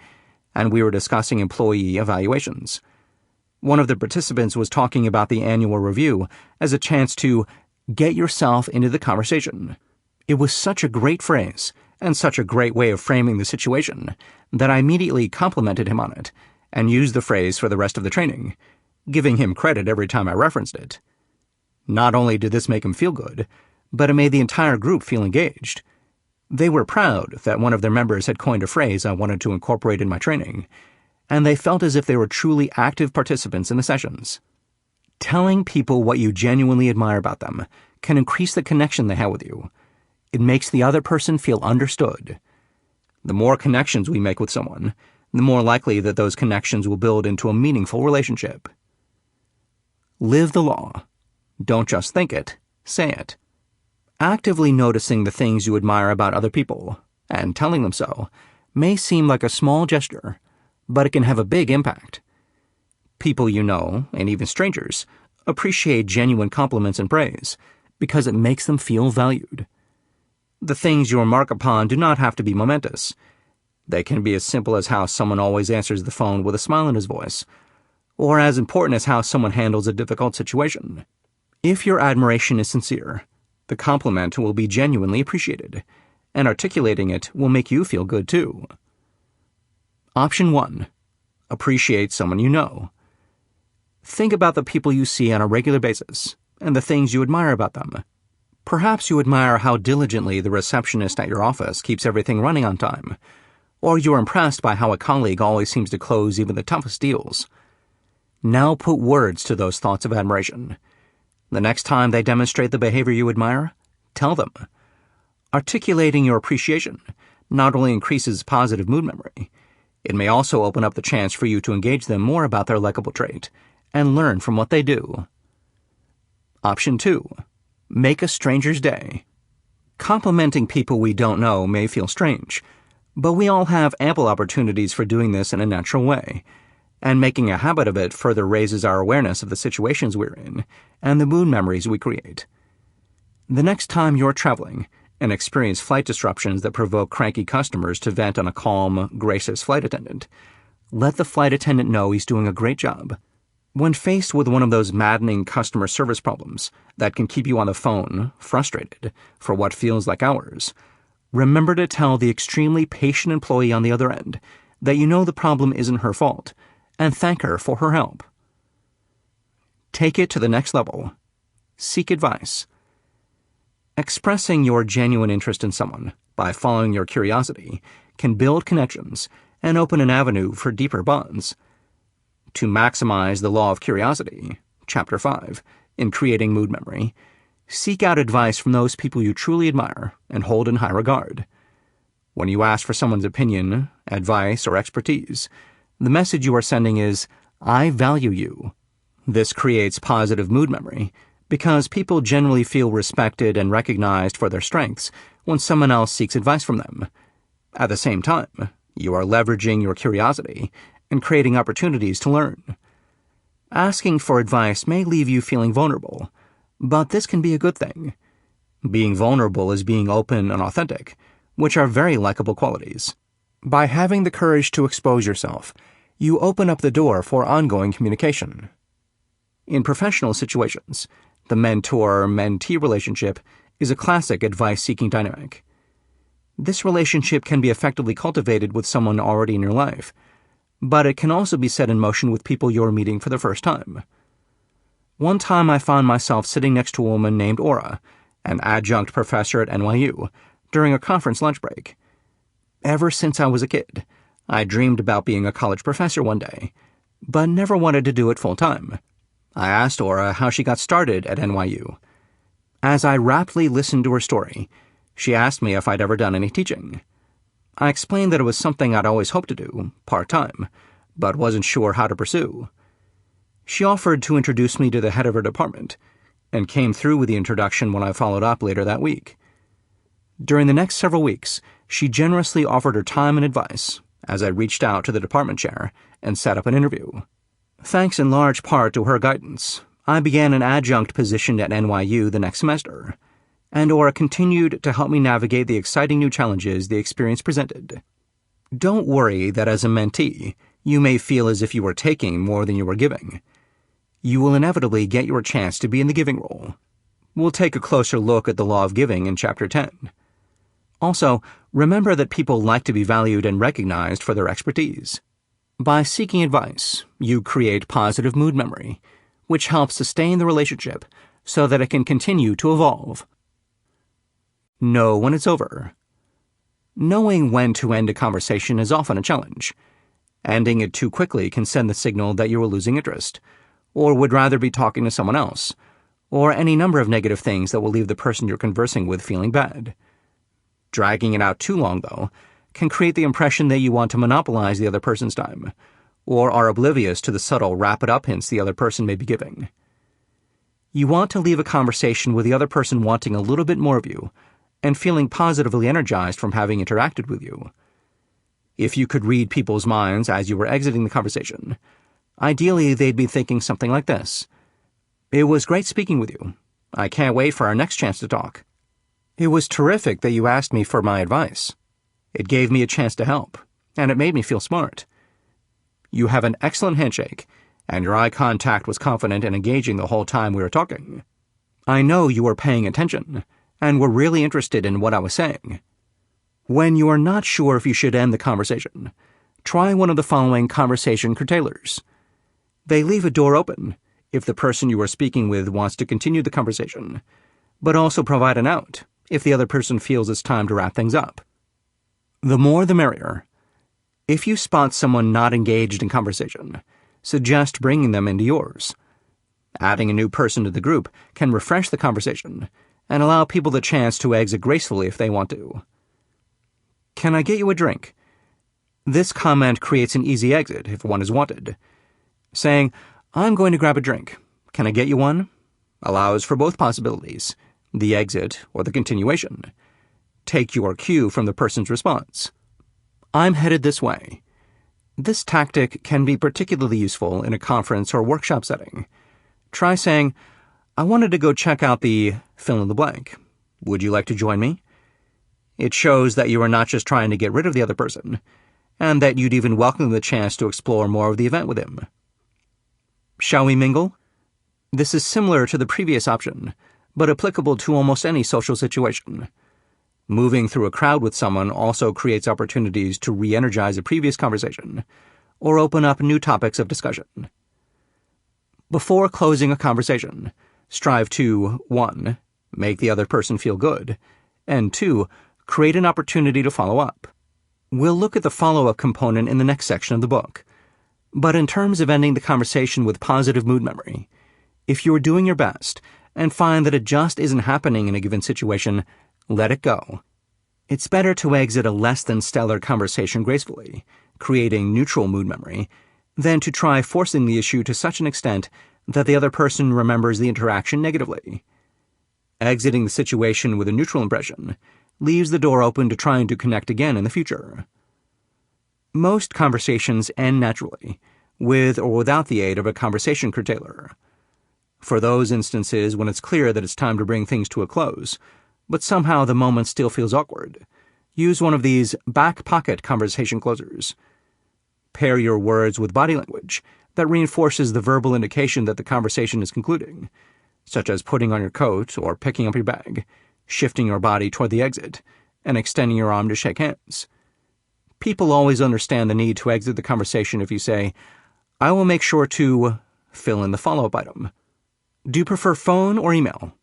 and we were discussing employee evaluations. One of the participants was talking about the annual review as a chance to get yourself into the conversation. It was such a great phrase, and such a great way of framing the situation, that I immediately complimented him on it, and used the phrase for the rest of the training, giving him credit every time I referenced it. Not only did this make him feel good, but it made the entire group feel engaged. They were proud that one of their members had coined a phrase I wanted to incorporate in my training, and they felt as if they were truly active participants in the sessions. Telling people what you genuinely admire about them can increase the connection they have with you. It makes the other person feel understood. The more connections we make with someone, the more likely that those connections will build into a meaningful relationship. Live the law. Don't just think it, say it. Actively noticing the things you admire about other people, and telling them so, may seem like a small gesture, but it can have a big impact. People you know, and even strangers, appreciate genuine compliments and praise because it makes them feel valued. The things you remark upon do not have to be momentous. They can be as simple as how someone always answers the phone with a smile in his voice, or as important as how someone handles a difficult situation. If your admiration is sincere, the compliment will be genuinely appreciated, and articulating it will make you feel good too. Option 1. Appreciate someone you know. Think about the people you see on a regular basis, and the things you admire about them. Perhaps you admire how diligently the receptionist at your office keeps everything running on time, or you're impressed by how a colleague always seems to close even the toughest deals. Now put words to those thoughts of admiration. The next time they demonstrate the behavior you admire, tell them. Articulating your appreciation not only increases positive mood memory, it may also open up the chance for you to engage them more about their likable trait and learn from what they do. Option 2. Make a stranger's day. Complimenting people we don't know may feel strange, but we all have ample opportunities for doing this in a natural way, and making a habit of it further raises our awareness of the situations we're in and the mood memories we create. The next time you're traveling and experience flight disruptions that provoke cranky customers to vent on a calm, gracious flight attendant, let the flight attendant know he's doing a great job. When faced with one of those maddening customer service problems that can keep you on the phone, frustrated, for what feels like hours, remember to tell the extremely patient employee on the other end that you know the problem isn't her fault, and thank her for her help. Take it to the next level. Seek advice. Expressing your genuine interest in someone by following your curiosity can build connections and open an avenue for deeper bonds. To maximize the law of curiosity, Chapter 5, in creating mood memory, seek out advice from those people you truly admire and hold in high regard. When you ask for someone's opinion, advice, or expertise, the message you are sending is, I value you. This creates positive mood memory because people generally feel respected and recognized for their strengths when someone else seeks advice from them. At the same time, you are leveraging your curiosity and creating opportunities to learn. Asking for advice may leave you feeling vulnerable, but this can be a good thing. Being vulnerable is being open and authentic, which are very likable qualities. By having the courage to expose yourself, you open up the door for ongoing communication. In professional situations, the mentor-mentee relationship is a classic advice-seeking dynamic. This relationship can be effectively cultivated with someone already in your life, but it can also be set in motion with people you're meeting for the first time. One time I found myself sitting next to a woman named Aura, an adjunct professor at NYU, during a conference lunch break. Ever since I was a kid, I dreamed about being a college professor one day, but never wanted to do it full-time. I asked Aura how she got started at NYU. As I raptly listened to her story, she asked me if I'd ever done any teaching. I explained that it was something I'd always hoped to do, part-time, but wasn't sure how to pursue. She offered to introduce me to the head of her department, and came through with the introduction when I followed up later that week. During the next several weeks, she generously offered her time and advice as I reached out to the department chair and set up an interview. Thanks in large part to her guidance, I began an adjunct position at NYU the next semester, and Aura continued to help me navigate the exciting new challenges the experience presented. Don't worry that as a mentee, you may feel as if you were taking more than you were giving. You will inevitably get your chance to be in the giving role. We'll take a closer look at the law of giving in Chapter 10. Also, remember that people like to be valued and recognized for their expertise. By seeking advice, you create positive mood memory, which helps sustain the relationship so that it can continue to evolve. Know when it's over. Knowing when to end a conversation is often a challenge. Ending it too quickly can send the signal that you are losing interest, or would rather be talking to someone else, or any number of negative things that will leave the person you're conversing with feeling bad. Dragging it out too long, though, can create the impression that you want to monopolize the other person's time, or are oblivious to the subtle wrap-it-up hints the other person may be giving. You want to leave a conversation with the other person wanting a little bit more of you, and feeling positively energized from having interacted with you. If you could read people's minds as you were exiting the conversation, ideally they'd be thinking something like this: "It was great speaking with you. I can't wait for our next chance to talk. It was terrific that you asked me for my advice. It gave me a chance to help, and it made me feel smart. You have an excellent handshake, and your eye contact was confident and engaging the whole time we were talking. I know you were paying attention, and were really interested in what I was saying." When you are not sure if you should end the conversation, try one of the following conversation curtailers. They leave a door open if the person you are speaking with wants to continue the conversation, but also provide an out if the other person feels it's time to wrap things up. The more the merrier. If you spot someone not engaged in conversation, suggest bringing them into yours. Adding a new person to the group can refresh the conversation and allow people the chance to exit gracefully if they want to. "Can I get you a drink?" This comment creates an easy exit if one is wanted. Saying, "I'm going to grab a drink. Can I get you one?" allows for both possibilities, the exit or the continuation. Take your cue from the person's response. "I'm headed this way." This tactic can be particularly useful in a conference or workshop setting. Try saying, "I wanted to go check out the fill in the blank. Would you like to join me?" It shows that you are not just trying to get rid of the other person, and that you'd even welcome the chance to explore more of the event with him. Shall we mingle? This is similar to the previous option, but applicable to almost any social situation. Moving through a crowd with someone also creates opportunities to re-energize a previous conversation or open up new topics of discussion. Before closing a conversation, strive to 1. Make the other person feel good, and 2. Create an opportunity to follow up. We'll look at the follow-up component in the next section of the book. But in terms of ending the conversation with positive mood memory, if you're doing your best and find that it just isn't happening in a given situation, let it go. It's better to exit a less than stellar conversation gracefully, creating neutral mood memory, than to try forcing the issue to such an extent that the other person remembers the interaction negatively. Exiting the situation with a neutral impression leaves the door open to trying to connect again in the future. Most conversations end naturally, with or without the aid of a conversation curtailer. For those instances when it's clear that it's time to bring things to a close, but somehow the moment still feels awkward, use one of these back pocket conversation closers. Pair your words with body language that reinforces the verbal indication that the conversation is concluding, such as putting on your coat or picking up your bag, shifting your body toward the exit, and extending your arm to shake hands. People always understand the need to exit the conversation if you say, "I will make sure to fill in the follow-up item." Do you prefer phone or email?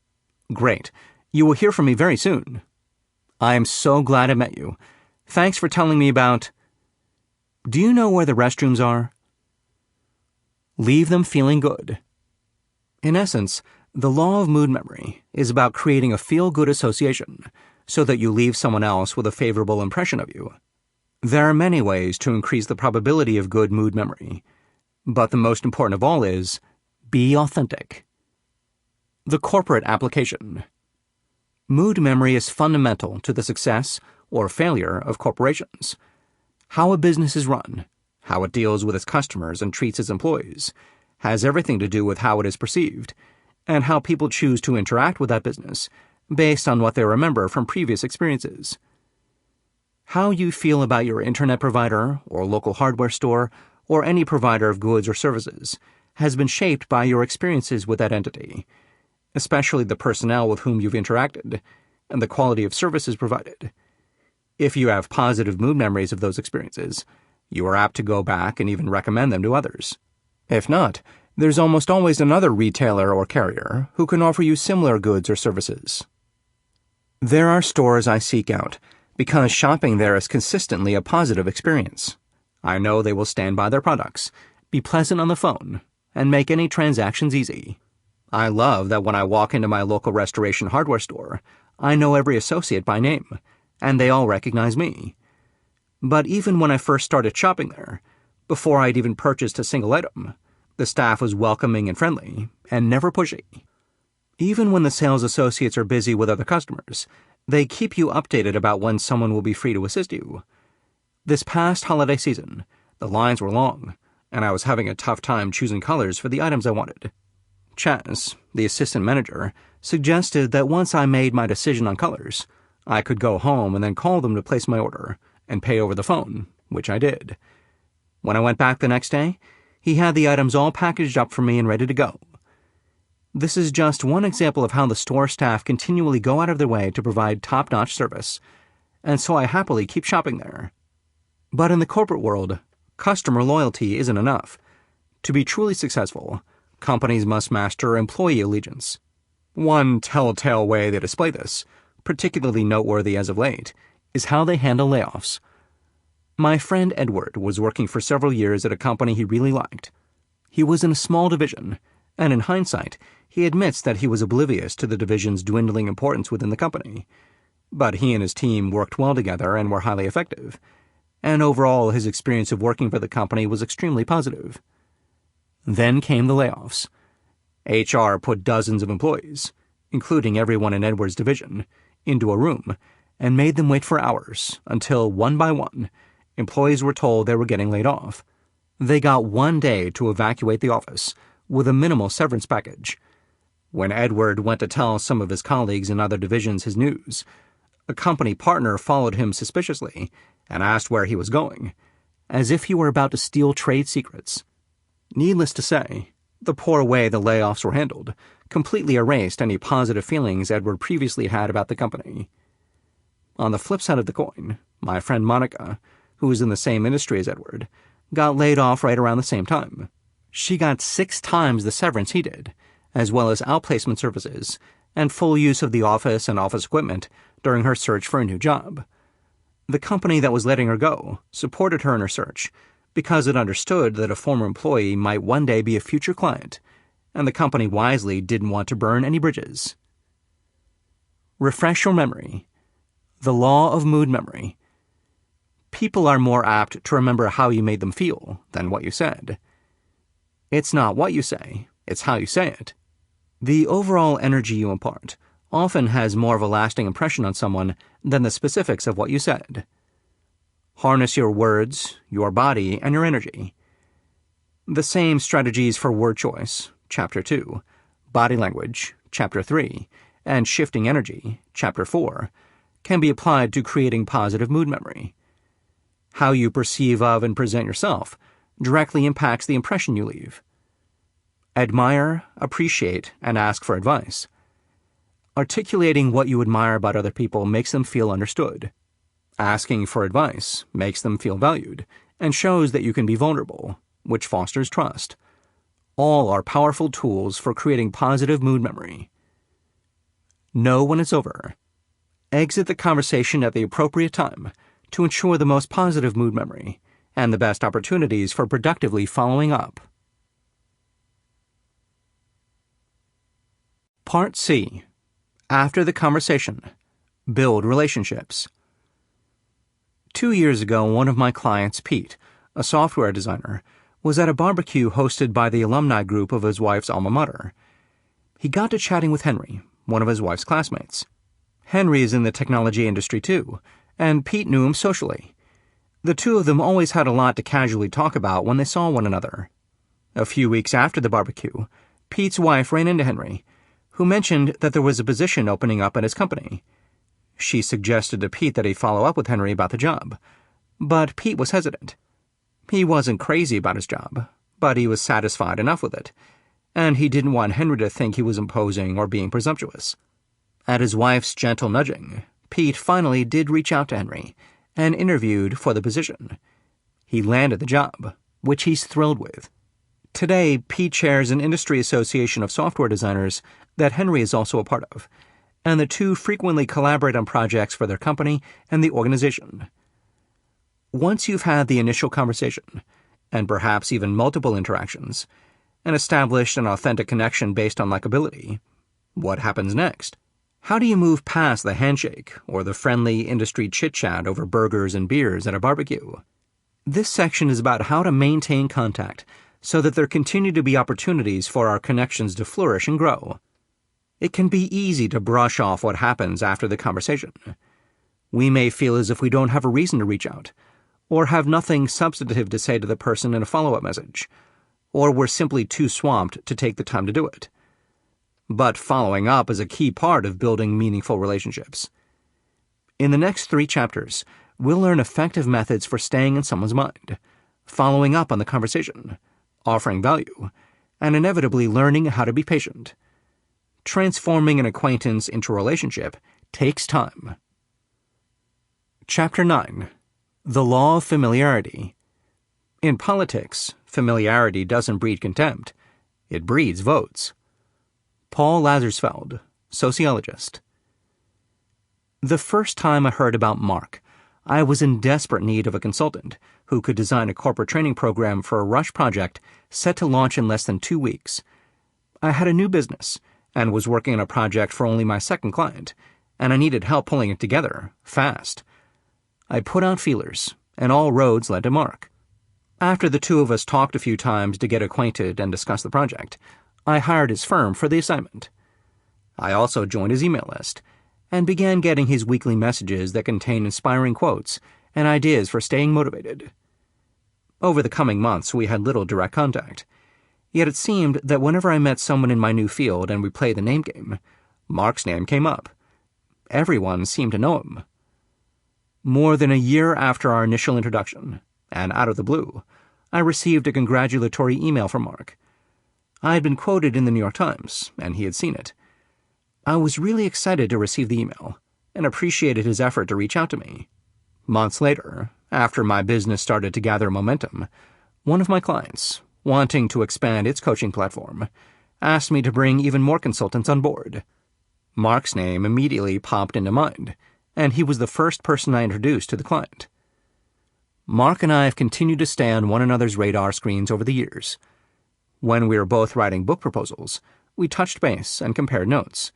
Great. You will hear from me very soon. I am so glad I met you. Thanks for telling me about... Do you know where the restrooms are? Leave them feeling good. In essence, the law of mood memory is about creating a feel-good association so that you leave someone else with a favorable impression of you. There are many ways to increase the probability of good mood memory, but the most important of all is be authentic. The corporate application. Mood memory is fundamental to the success or failure of corporations. How a business is run, how it deals with its customers and treats its employees, has everything to do with how it is perceived, and how people choose to interact with that business based on what they remember from previous experiences. How you feel about your internet provider or local hardware store or any provider of goods or services has been shaped by your experiences with that entity, especially the personnel with whom you've interacted, and the quality of services provided. If you have positive mood memories of those experiences, you are apt to go back and even recommend them to others. If not, there's almost always another retailer or carrier who can offer you similar goods or services. There are stores I seek out because shopping there is consistently a positive experience. I know they will stand by their products, be pleasant on the phone, and make any transactions easy. I love that when I walk into my local restoration hardware store, I know every associate by name, and they all recognize me. But even when I first started shopping there, before I'd even purchased a single item, the staff was welcoming and friendly, and never pushy. Even when the sales associates are busy with other customers, they keep you updated about when someone will be free to assist you. This past holiday season, the lines were long, and I was having a tough time choosing colors for the items I wanted. Chaz, the assistant manager, suggested that once I made my decision on colors, I could go home and then call them to place my order and pay over the phone, which I did. When I went back the next day, he had the items all packaged up for me and ready to go. This is just one example of how the store staff continually go out of their way to provide top-notch service, and so I happily keep shopping there. But in the corporate world, customer loyalty isn't enough. To be truly successful, companies must master employee allegiance. One telltale way they display this, particularly noteworthy as of late, is how they handle layoffs. My friend Edward was working for several years at a company he really liked. He was in a small division, and in hindsight, he admits that he was oblivious to the division's dwindling importance within the company. But he and his team worked well together and were highly effective, and overall his experience of working for the company was extremely positive. Then came the layoffs. HR put dozens of employees, including everyone in Edward's division, into a room and made them wait for hours until, one by one, employees were told they were getting laid off. They got 1 day to evacuate the office with a minimal severance package. When Edward went to tell some of his colleagues in other divisions his news, a company partner followed him suspiciously and asked where he was going, as if he were about to steal trade secrets. Needless to say, the poor way the layoffs were handled completely erased any positive feelings Edward previously had about the company. On the flip side of the coin, my friend Monica, who was in the same industry as Edward, got laid off right around the same time. She got 6 times the severance he did, as well as outplacement services and full use of the office and office equipment during her search for a new job. The company that was letting her go supported her in her search because it understood that a former employee might one day be a future client, and the company wisely didn't want to burn any bridges. Refresh your memory. The law of mood memory. People are more apt to remember how you made them feel than what you said. It's not what you say, it's how you say it. The overall energy you impart often has more of a lasting impression on someone than the specifics of what you said. Harness your words, your body, and your energy. The same strategies for word choice, Chapter 2, body language, Chapter 3, and shifting energy, Chapter 4, can be applied to creating positive mood memory. How you perceive of and present yourself directly impacts the impression you leave. Admire, appreciate, and ask for advice. Articulating what you admire about other people makes them feel understood. Asking for advice makes them feel valued and shows that you can be vulnerable, which fosters trust. All are powerful tools for creating positive mood memory. Know when it's over. Exit the conversation at the appropriate time to ensure the most positive mood memory and the best opportunities for productively following up. Part C. After the conversation. Build relationships. 2 years ago, one of my clients, Pete, a software designer, was at a barbecue hosted by the alumni group of his wife's alma mater. He got to chatting with Henry, one of his wife's classmates. Henry is in the technology industry too, and Pete knew him socially. The two of them always had a lot to casually talk about when they saw one another. A few weeks after the barbecue, Pete's wife ran into Henry, who mentioned that there was a position opening up at his company. She suggested to Pete that he follow up with Henry about the job, but Pete was hesitant. He wasn't crazy about his job, but he was satisfied enough with it, and he didn't want Henry to think he was imposing or being presumptuous. At his wife's gentle nudging, Pete finally did reach out to Henry and interviewed for the position. He landed the job, which he's thrilled with. Today, Pete chairs an industry association of software designers that Henry is also a part of, and the two frequently collaborate on projects for their company and the organization. Once you've had the initial conversation, and perhaps even multiple interactions, and established an authentic connection based on likability, what happens next? How do you move past the handshake or the friendly industry chit-chat over burgers and beers at a barbecue? This section is about how to maintain contact so that there continue to be opportunities for our connections to flourish and grow. It can be easy to brush off what happens after the conversation. We may feel as if we don't have a reason to reach out, or have nothing substantive to say to the person in a follow-up message, or we're simply too swamped to take the time to do it. But following up is a key part of building meaningful relationships. In the next 3 chapters, we'll learn effective methods for staying in someone's mind, following up on the conversation, offering value, and inevitably learning how to be patient. Transforming an acquaintance into a relationship takes time. Chapter 9. The Law of Familiarity. In politics, familiarity doesn't breed contempt. It breeds votes. Paul Lazarsfeld, sociologist. The first time I heard about Mark, I was in desperate need of a consultant who could design a corporate training program for a rush project set to launch in less than 2 weeks. I had a new business and was working on a project for only my second client, and I needed help pulling it together, fast. I put out feelers, and all roads led to Mark. After the two of us talked a few times to get acquainted and discuss the project, I hired his firm for the assignment. I also joined his email list and began getting his weekly messages that contained inspiring quotes and ideas for staying motivated. Over the coming months, we had little direct contact. Yet it seemed that whenever I met someone in my new field and we played the name game, Mark's name came up. Everyone seemed to know him. More than a year after our initial introduction, and out of the blue, I received a congratulatory email from Mark. I had been quoted in the New York Times, and he had seen it. I was really excited to receive the email, and appreciated his effort to reach out to me. Months later, after my business started to gather momentum, one of my clients, wanting to expand its coaching platform, asked me to bring even more consultants on board. Mark's name immediately popped into mind, and he was the first person I introduced to the client. Mark and I have continued to stay on one another's radar screens over the years. When we were both writing book proposals, we touched base and compared notes.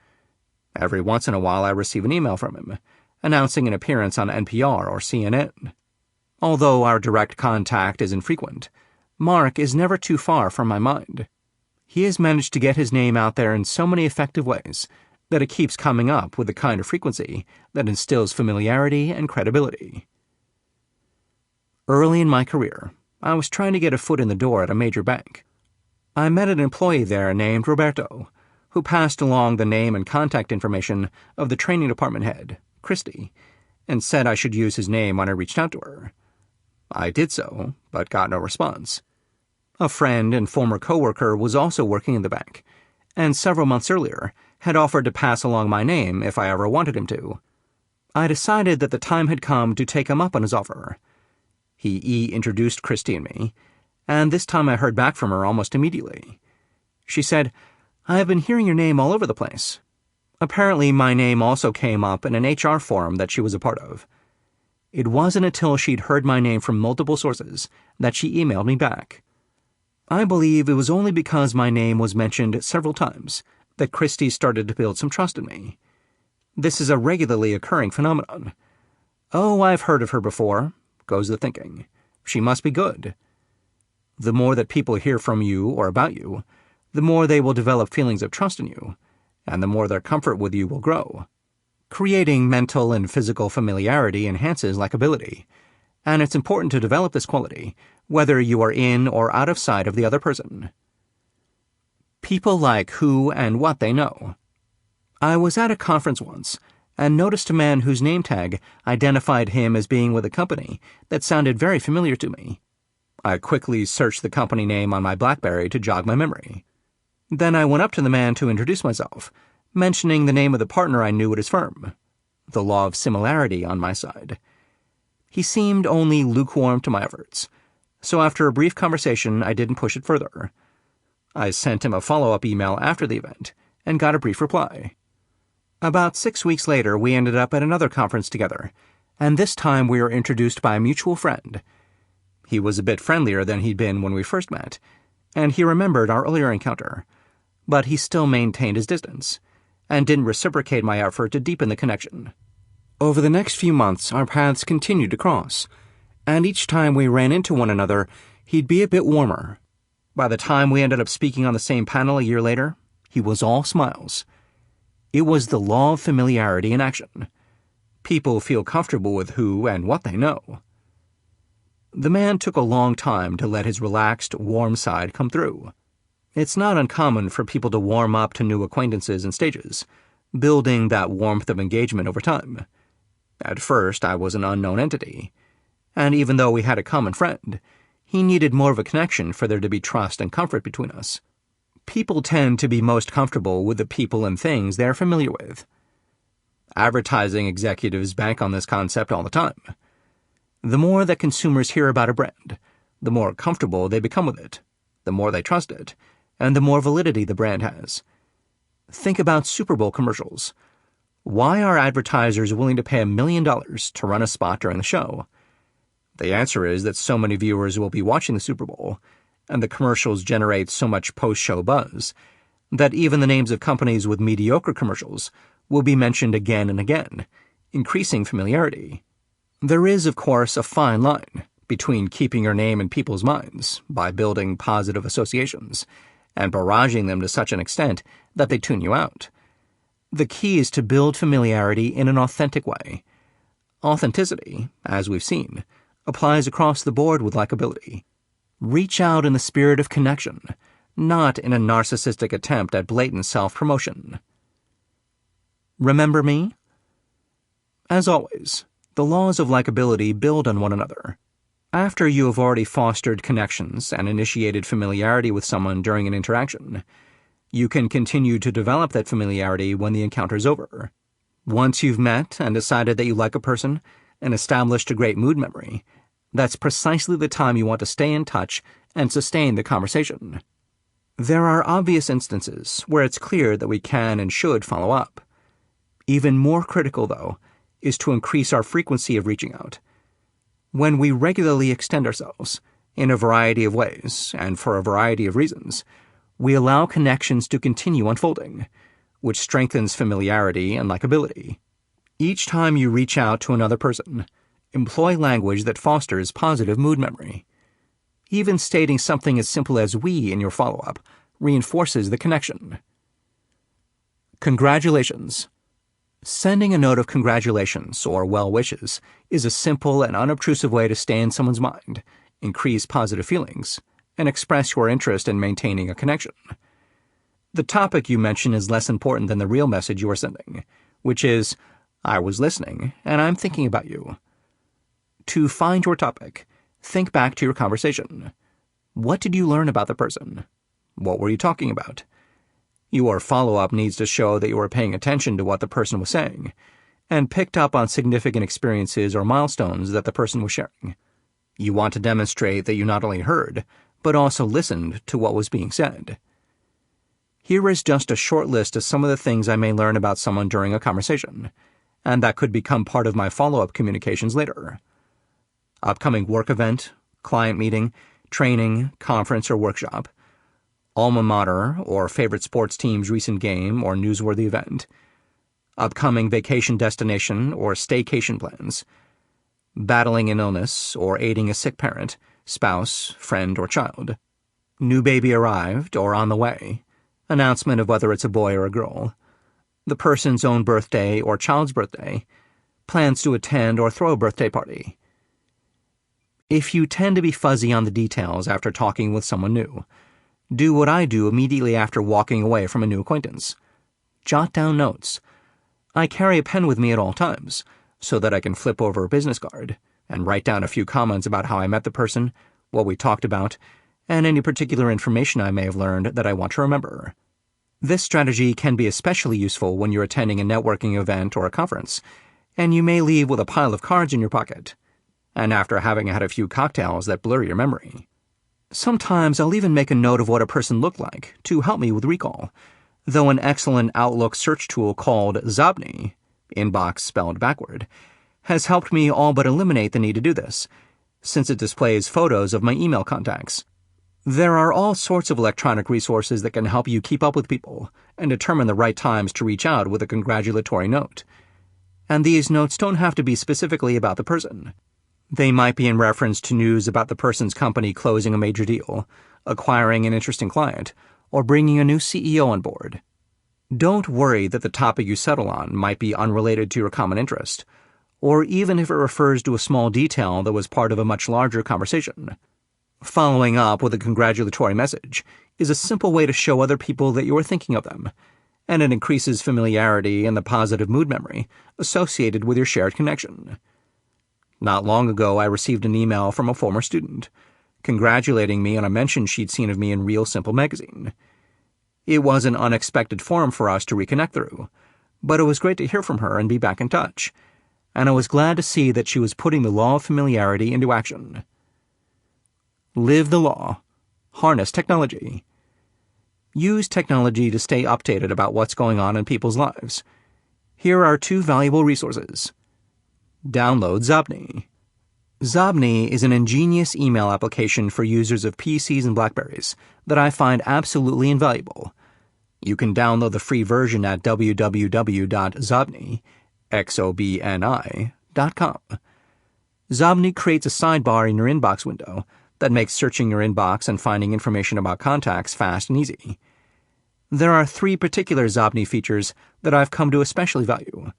Every once in a while I receive an email from him, announcing an appearance on NPR or CNN. Although our direct contact is infrequent, Mark is never too far from my mind. He has managed to get his name out there in so many effective ways that it keeps coming up with the kind of frequency that instills familiarity and credibility. Early in my career, I was trying to get a foot in the door at a major bank. I met an employee there named Roberto, who passed along the name and contact information of the training department head, Christy, and said I should use his name when I reached out to her. I did so, but got no response. A friend and former coworker was also working in the bank, and several months earlier had offered to pass along my name if I ever wanted him to. I decided that the time had come to take him up on his offer. He introduced Christy and me, and this time I heard back from her almost immediately. She said, "I have been hearing your name all over the place." Apparently, my name also came up in an HR forum that she was a part of. It wasn't until she'd heard my name from multiple sources that she emailed me back. I believe it was only because my name was mentioned several times that Christy started to build some trust in me. This is a regularly occurring phenomenon. "Oh, I've heard of her before," goes the thinking. "She must be good." The more that people hear from you or about you, the more they will develop feelings of trust in you, and the more their comfort with you will grow. Creating mental and physical familiarity enhances likability, and it's important to develop this quality, whether you are in or out of sight of the other person. People like who and what they know. I was at a conference once and noticed a man whose name tag identified him as being with a company that sounded very familiar to me. I quickly searched the company name on my BlackBerry to jog my memory. Then I went up to the man to introduce myself, mentioning the name of the partner I knew at his firm. The law of similarity on my side. He seemed only lukewarm to my efforts, so after a brief conversation I didn't push it further. I sent him a follow-up email after the event and got a brief reply. About 6 weeks later, we ended up at another conference together, and this time we were introduced by a mutual friend. He was a bit friendlier than he'd been when we first met, and he remembered our earlier encounter, but he still maintained his distance, and didn't reciprocate my effort to deepen the connection. Over the next few months, our paths continued to cross, and each time we ran into one another, he'd be a bit warmer. By the time we ended up speaking on the same panel a year later, he was all smiles. It was the law of familiarity in action. People feel comfortable with who and what they know. The man took a long time to let his relaxed, warm side come through. It's not uncommon for people to warm up to new acquaintances in stages, building that warmth of engagement over time. At first, I was an unknown entity, and even though we had a common friend, he needed more of a connection for there to be trust and comfort between us. People tend to be most comfortable with the people and things they're familiar with. Advertising executives bank on this concept all the time. The more that consumers hear about a brand, the more comfortable they become with it, the more they trust it, and the more validity the brand has. Think about Super Bowl commercials. Why are advertisers willing to pay $1 million to run a spot during the show? The answer is that so many viewers will be watching the Super Bowl, and the commercials generate so much post-show buzz, that even the names of companies with mediocre commercials will be mentioned again and again, increasing familiarity. There is, of course, a fine line between keeping your name in people's minds by building positive associations and barraging them to such an extent that they tune you out. The key is to build familiarity in an authentic way. Authenticity, as we've seen, applies across the board with likability. Reach out in the spirit of connection, not in a narcissistic attempt at blatant self-promotion. Remember me? As always, the laws of likability build on one another. After you have already fostered connections and initiated familiarity with someone during an interaction, you can continue to develop that familiarity when the encounter's over. Once you've met and decided that you like a person and established a great mood memory, that's precisely the time you want to stay in touch and sustain the conversation. There are obvious instances where it's clear that we can and should follow up. Even more critical, though, is to increase our frequency of reaching out. When we regularly extend ourselves, in a variety of ways and for a variety of reasons, we allow connections to continue unfolding, which strengthens familiarity and likability. Each time you reach out to another person, employ language that fosters positive mood memory. Even stating something as simple as "we" in your follow-up reinforces the connection. Congratulations. Sending a note of congratulations or well wishes is a simple and unobtrusive way to stay in someone's mind, increase positive feelings, and express your interest in maintaining a connection. The topic you mention is less important than the real message you are sending, which is, "I was listening, and I'm thinking about you." To find your topic, think back to your conversation. What did you learn about the person? What were you talking about? Your follow-up needs to show that you were paying attention to what the person was saying, and picked up on significant experiences or milestones that the person was sharing. You want to demonstrate that you not only heard, but also listened to what was being said. Here is just a short list of some of the things I may learn about someone during a conversation, and that could become part of my follow-up communications later. Upcoming work event, client meeting, training, conference, or workshop. Alma mater or favorite sports team's recent game or newsworthy event. Upcoming vacation destination or staycation plans. Battling an illness or aiding a sick parent, spouse, friend, or child. New baby arrived or on the way. Announcement of whether it's a boy or a girl. The person's own birthday or child's birthday. Plans to attend or throw a birthday party. If you tend to be fuzzy on the details after talking with someone new, do what I do immediately after walking away from a new acquaintance. Jot down notes. I carry a pen with me at all times, so that I can flip over a business card and write down a few comments about how I met the person, what we talked about, and any particular information I may have learned that I want to remember. This strategy can be especially useful when you're attending a networking event or a conference, and you may leave with a pile of cards in your pocket, and after having had a few cocktails that blur your memory. Sometimes I'll even make a note of what a person looked like to help me with recall, though an excellent Outlook search tool called Zobni, inbox spelled backward, has helped me all but eliminate the need to do this, since it displays photos of my email contacts. There are all sorts of electronic resources that can help you keep up with people and determine the right times to reach out with a congratulatory note. And these notes don't have to be specifically about the person. They might be in reference to news about the person's company closing a major deal, acquiring an interesting client, or bringing a new CEO on board. Don't worry that the topic you settle on might be unrelated to your common interest, or even if it refers to a small detail that was part of a much larger conversation. Following up with a congratulatory message is a simple way to show other people that you are thinking of them, and it increases familiarity and the positive mood memory associated with your shared connection. Not long ago, I received an email from a former student, congratulating me on a mention she'd seen of me in Real Simple magazine. It was an unexpected forum for us to reconnect through, but it was great to hear from her and be back in touch, and I was glad to see that she was putting the law of familiarity into action. Live the law. Harness technology. Use technology to stay updated about what's going on in people's lives. Here are 2 valuable resources. Download Zobni. Zobni is an ingenious email application for users of PCs and Blackberries that I find absolutely invaluable. You can download the free version at www.zobni.com. Zobni creates a sidebar in your inbox window that makes searching your inbox and finding information about contacts fast and easy. There are 3 particular Zobni features that I've come to especially value.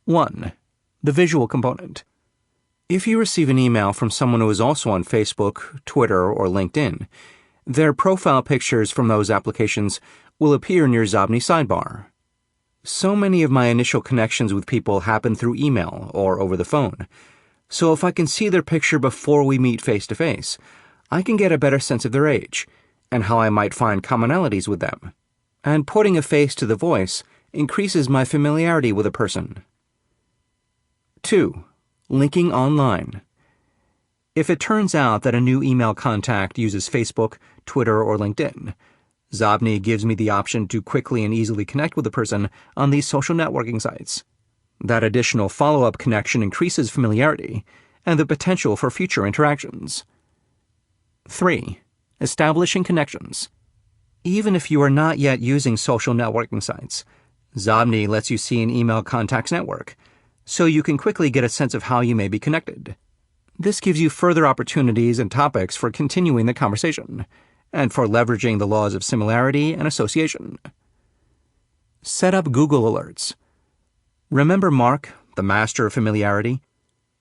1. The visual component. If you receive an email from someone who is also on Facebook, Twitter, or LinkedIn, their profile pictures from those applications will appear in your Xobni sidebar. So many of my initial connections with people happen through email or over the phone, so if I can see their picture before we meet face-to-face, I can get a better sense of their age and how I might find commonalities with them. And putting a face to the voice increases my familiarity with a person. 2. Linking online. If it turns out that a new email contact uses Facebook, Twitter, or LinkedIn, Xobni gives me the option to quickly and easily connect with the person on these social networking sites. That additional follow-up connection increases familiarity and the potential for future interactions. 3. Establishing connections. Even if you are not yet using social networking sites, Xobni lets you see an email contacts network, so you can quickly get a sense of how you may be connected. This gives you further opportunities and topics for continuing the conversation, and for leveraging the laws of similarity and association. Set up Google Alerts. Remember Mark, the master of familiarity?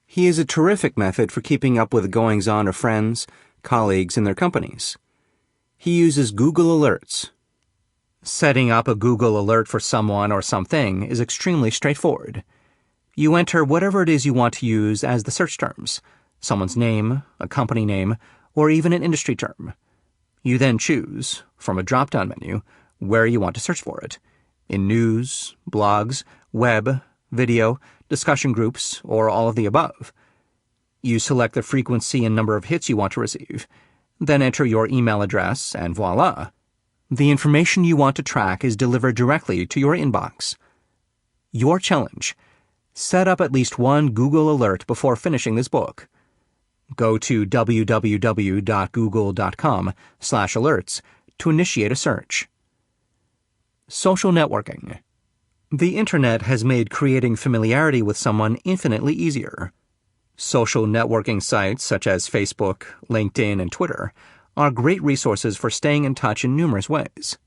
He is a terrific method for keeping up with the goings-on of friends, colleagues, and their companies. He uses Google Alerts. Setting up a Google Alert for someone or something is extremely straightforward. You enter whatever it is you want to use as the search terms, someone's name, a company name, or even an industry term. You then choose, from a drop-down menu, where you want to search for it, in news, blogs, web, video, discussion groups, or all of the above. You select the frequency and number of hits you want to receive, then enter your email address, and voila! The information you want to track is delivered directly to your inbox. Your challenge: set up at least one Google Alert before finishing this book. Go to www.google.com/alerts to initiate a search. Social networking. The internet has made creating familiarity with someone infinitely easier. Social networking sites such as Facebook, LinkedIn, and Twitter are great resources for staying in touch in numerous ways.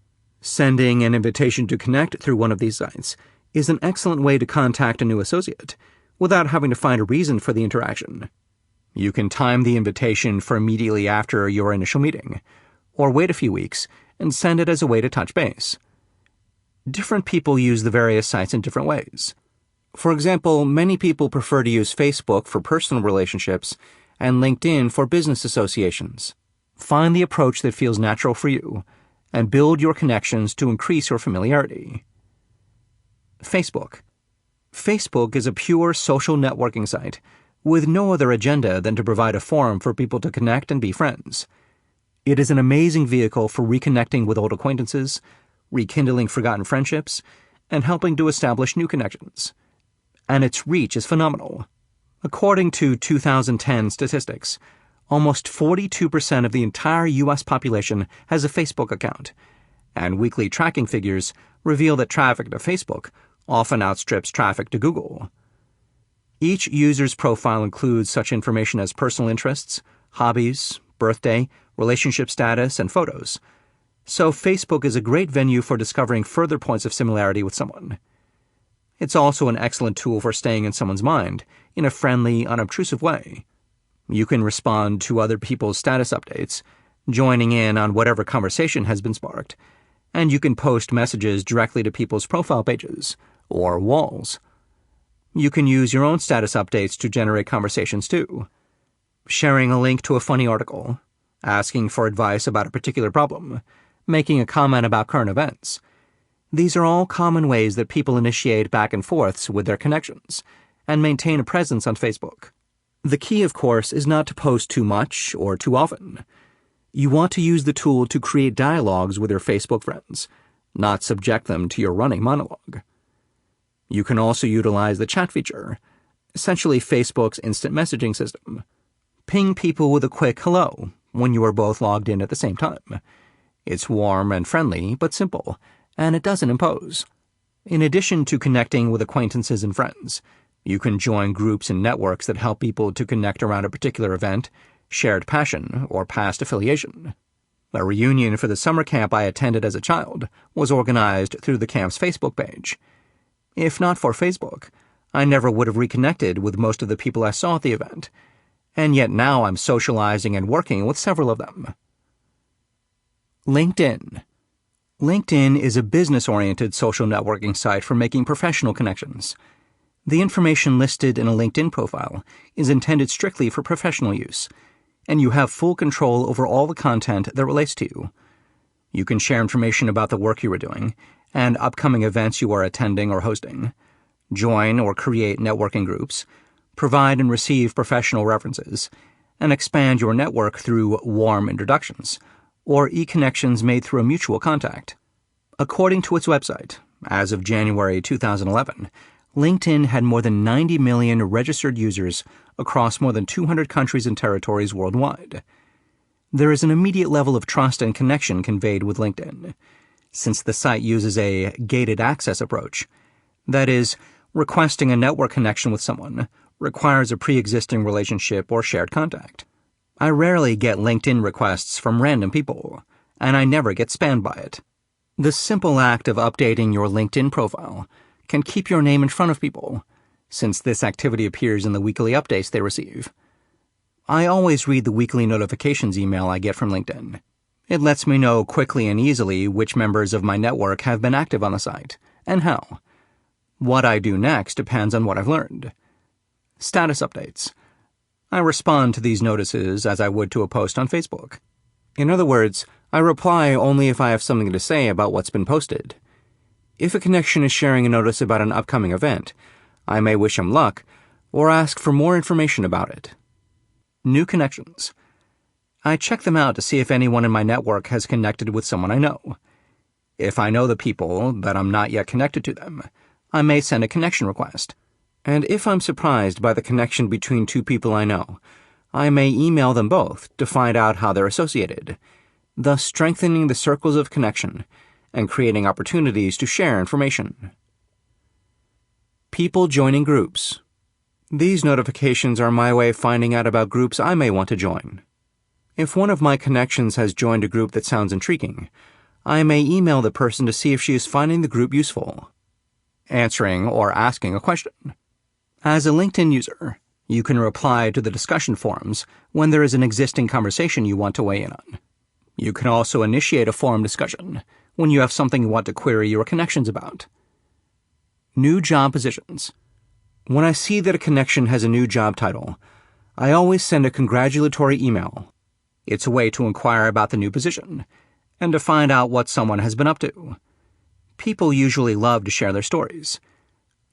Sending an invitation to connect through one of these sites is an excellent way to contact a new associate without having to find a reason for the interaction. You can time the invitation for immediately after your initial meeting, or wait a few weeks and send it as a way to touch base. Different people use the various sites in different ways. For example, many people prefer to use Facebook for personal relationships and LinkedIn for business associations. Find the approach that feels natural for you and build your connections to increase your familiarity. Facebook. Facebook is a pure social networking site with no other agenda than to provide a forum for people to connect and be friends. It is an amazing vehicle for reconnecting with old acquaintances, rekindling forgotten friendships, and helping to establish new connections. And its reach is phenomenal. According to 2010 statistics, almost 42% of the entire U.S. population has a Facebook account, and weekly tracking figures reveal that traffic to Facebook often outstrips traffic to Google. Each user's profile includes such information as personal interests, hobbies, birthday, relationship status, and photos. So Facebook is a great venue for discovering further points of similarity with someone. It's also an excellent tool for staying in someone's mind in a friendly, unobtrusive way. You can respond to other people's status updates, joining in on whatever conversation has been sparked, and you can post messages directly to people's profile pages, or walls. You can use your own status updates to generate conversations too. Sharing a link to a funny article, asking for advice about a particular problem, making a comment about current events. These are all common ways that people initiate back and forths with their connections and maintain a presence on Facebook. The key, of course, is not to post too much or too often. You want to use the tool to create dialogues with your Facebook friends, not subject them to your running monologue. You can also utilize the chat feature, essentially Facebook's instant messaging system. Ping people with a quick hello when you are both logged in at the same time. It's warm and friendly, but simple, and it doesn't impose. In addition to connecting with acquaintances and friends, you can join groups and networks that help people to connect around a particular event, shared passion, or past affiliation. A reunion for the summer camp I attended as a child was organized through the camp's Facebook page. If not for Facebook, I never would have reconnected with most of the people I saw at the event, and yet now I'm socializing and working with several of them. LinkedIn. LinkedIn is a business-oriented social networking site for making professional connections. The information listed in a LinkedIn profile is intended strictly for professional use, and you have full control over all the content that relates to you. You can share information about the work you are doing and upcoming events you are attending or hosting, join or create networking groups, provide and receive professional references, and expand your network through warm introductions or e-connections made through a mutual contact. According to its website, as of January 2011, LinkedIn had more than 90 million registered users across more than 200 countries and territories worldwide. There is an immediate level of trust and connection conveyed with LinkedIn, since the site uses a gated access approach. That is, requesting a network connection with someone requires a pre-existing relationship or shared contact. I rarely get LinkedIn requests from random people, and I never get spammed by it. The simple act of updating your LinkedIn profile can keep your name in front of people, since this activity appears in the weekly updates they receive. I always read the weekly notifications email I get from LinkedIn. It lets me know quickly and easily which members of my network have been active on the site, and how. What I do next depends on what I've learned. Status updates. I respond to these notices as I would to a post on Facebook. In other words, I reply only if I have something to say about what's been posted. If a connection is sharing a notice about an upcoming event, I may wish him luck or ask for more information about it. New connections. I check them out to see if anyone in my network has connected with someone I know. If I know the people, but I'm not yet connected to them, I may send a connection request. And if I'm surprised by the connection between two people I know, I may email them both to find out how they're associated, thus strengthening the circles of connection and creating opportunities to share information. People joining groups. These notifications are my way of finding out about groups I may want to join. If one of my connections has joined a group that sounds intriguing, I may email the person to see if she is finding the group useful. Answering or asking a question. As a LinkedIn user, you can reply to the discussion forums when there is an existing conversation you want to weigh in on. You can also initiate a forum discussion when you have something you want to query your connections about. New job positions. When I see that a connection has a new job title, I always send a congratulatory email. It's a way to inquire about the new position and to find out what someone has been up to. People usually love to share their stories.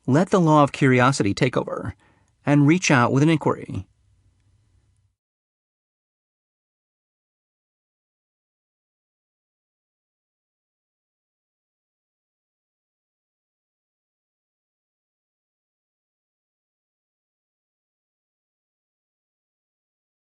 Let the law of curiosity take over and reach out with an inquiry.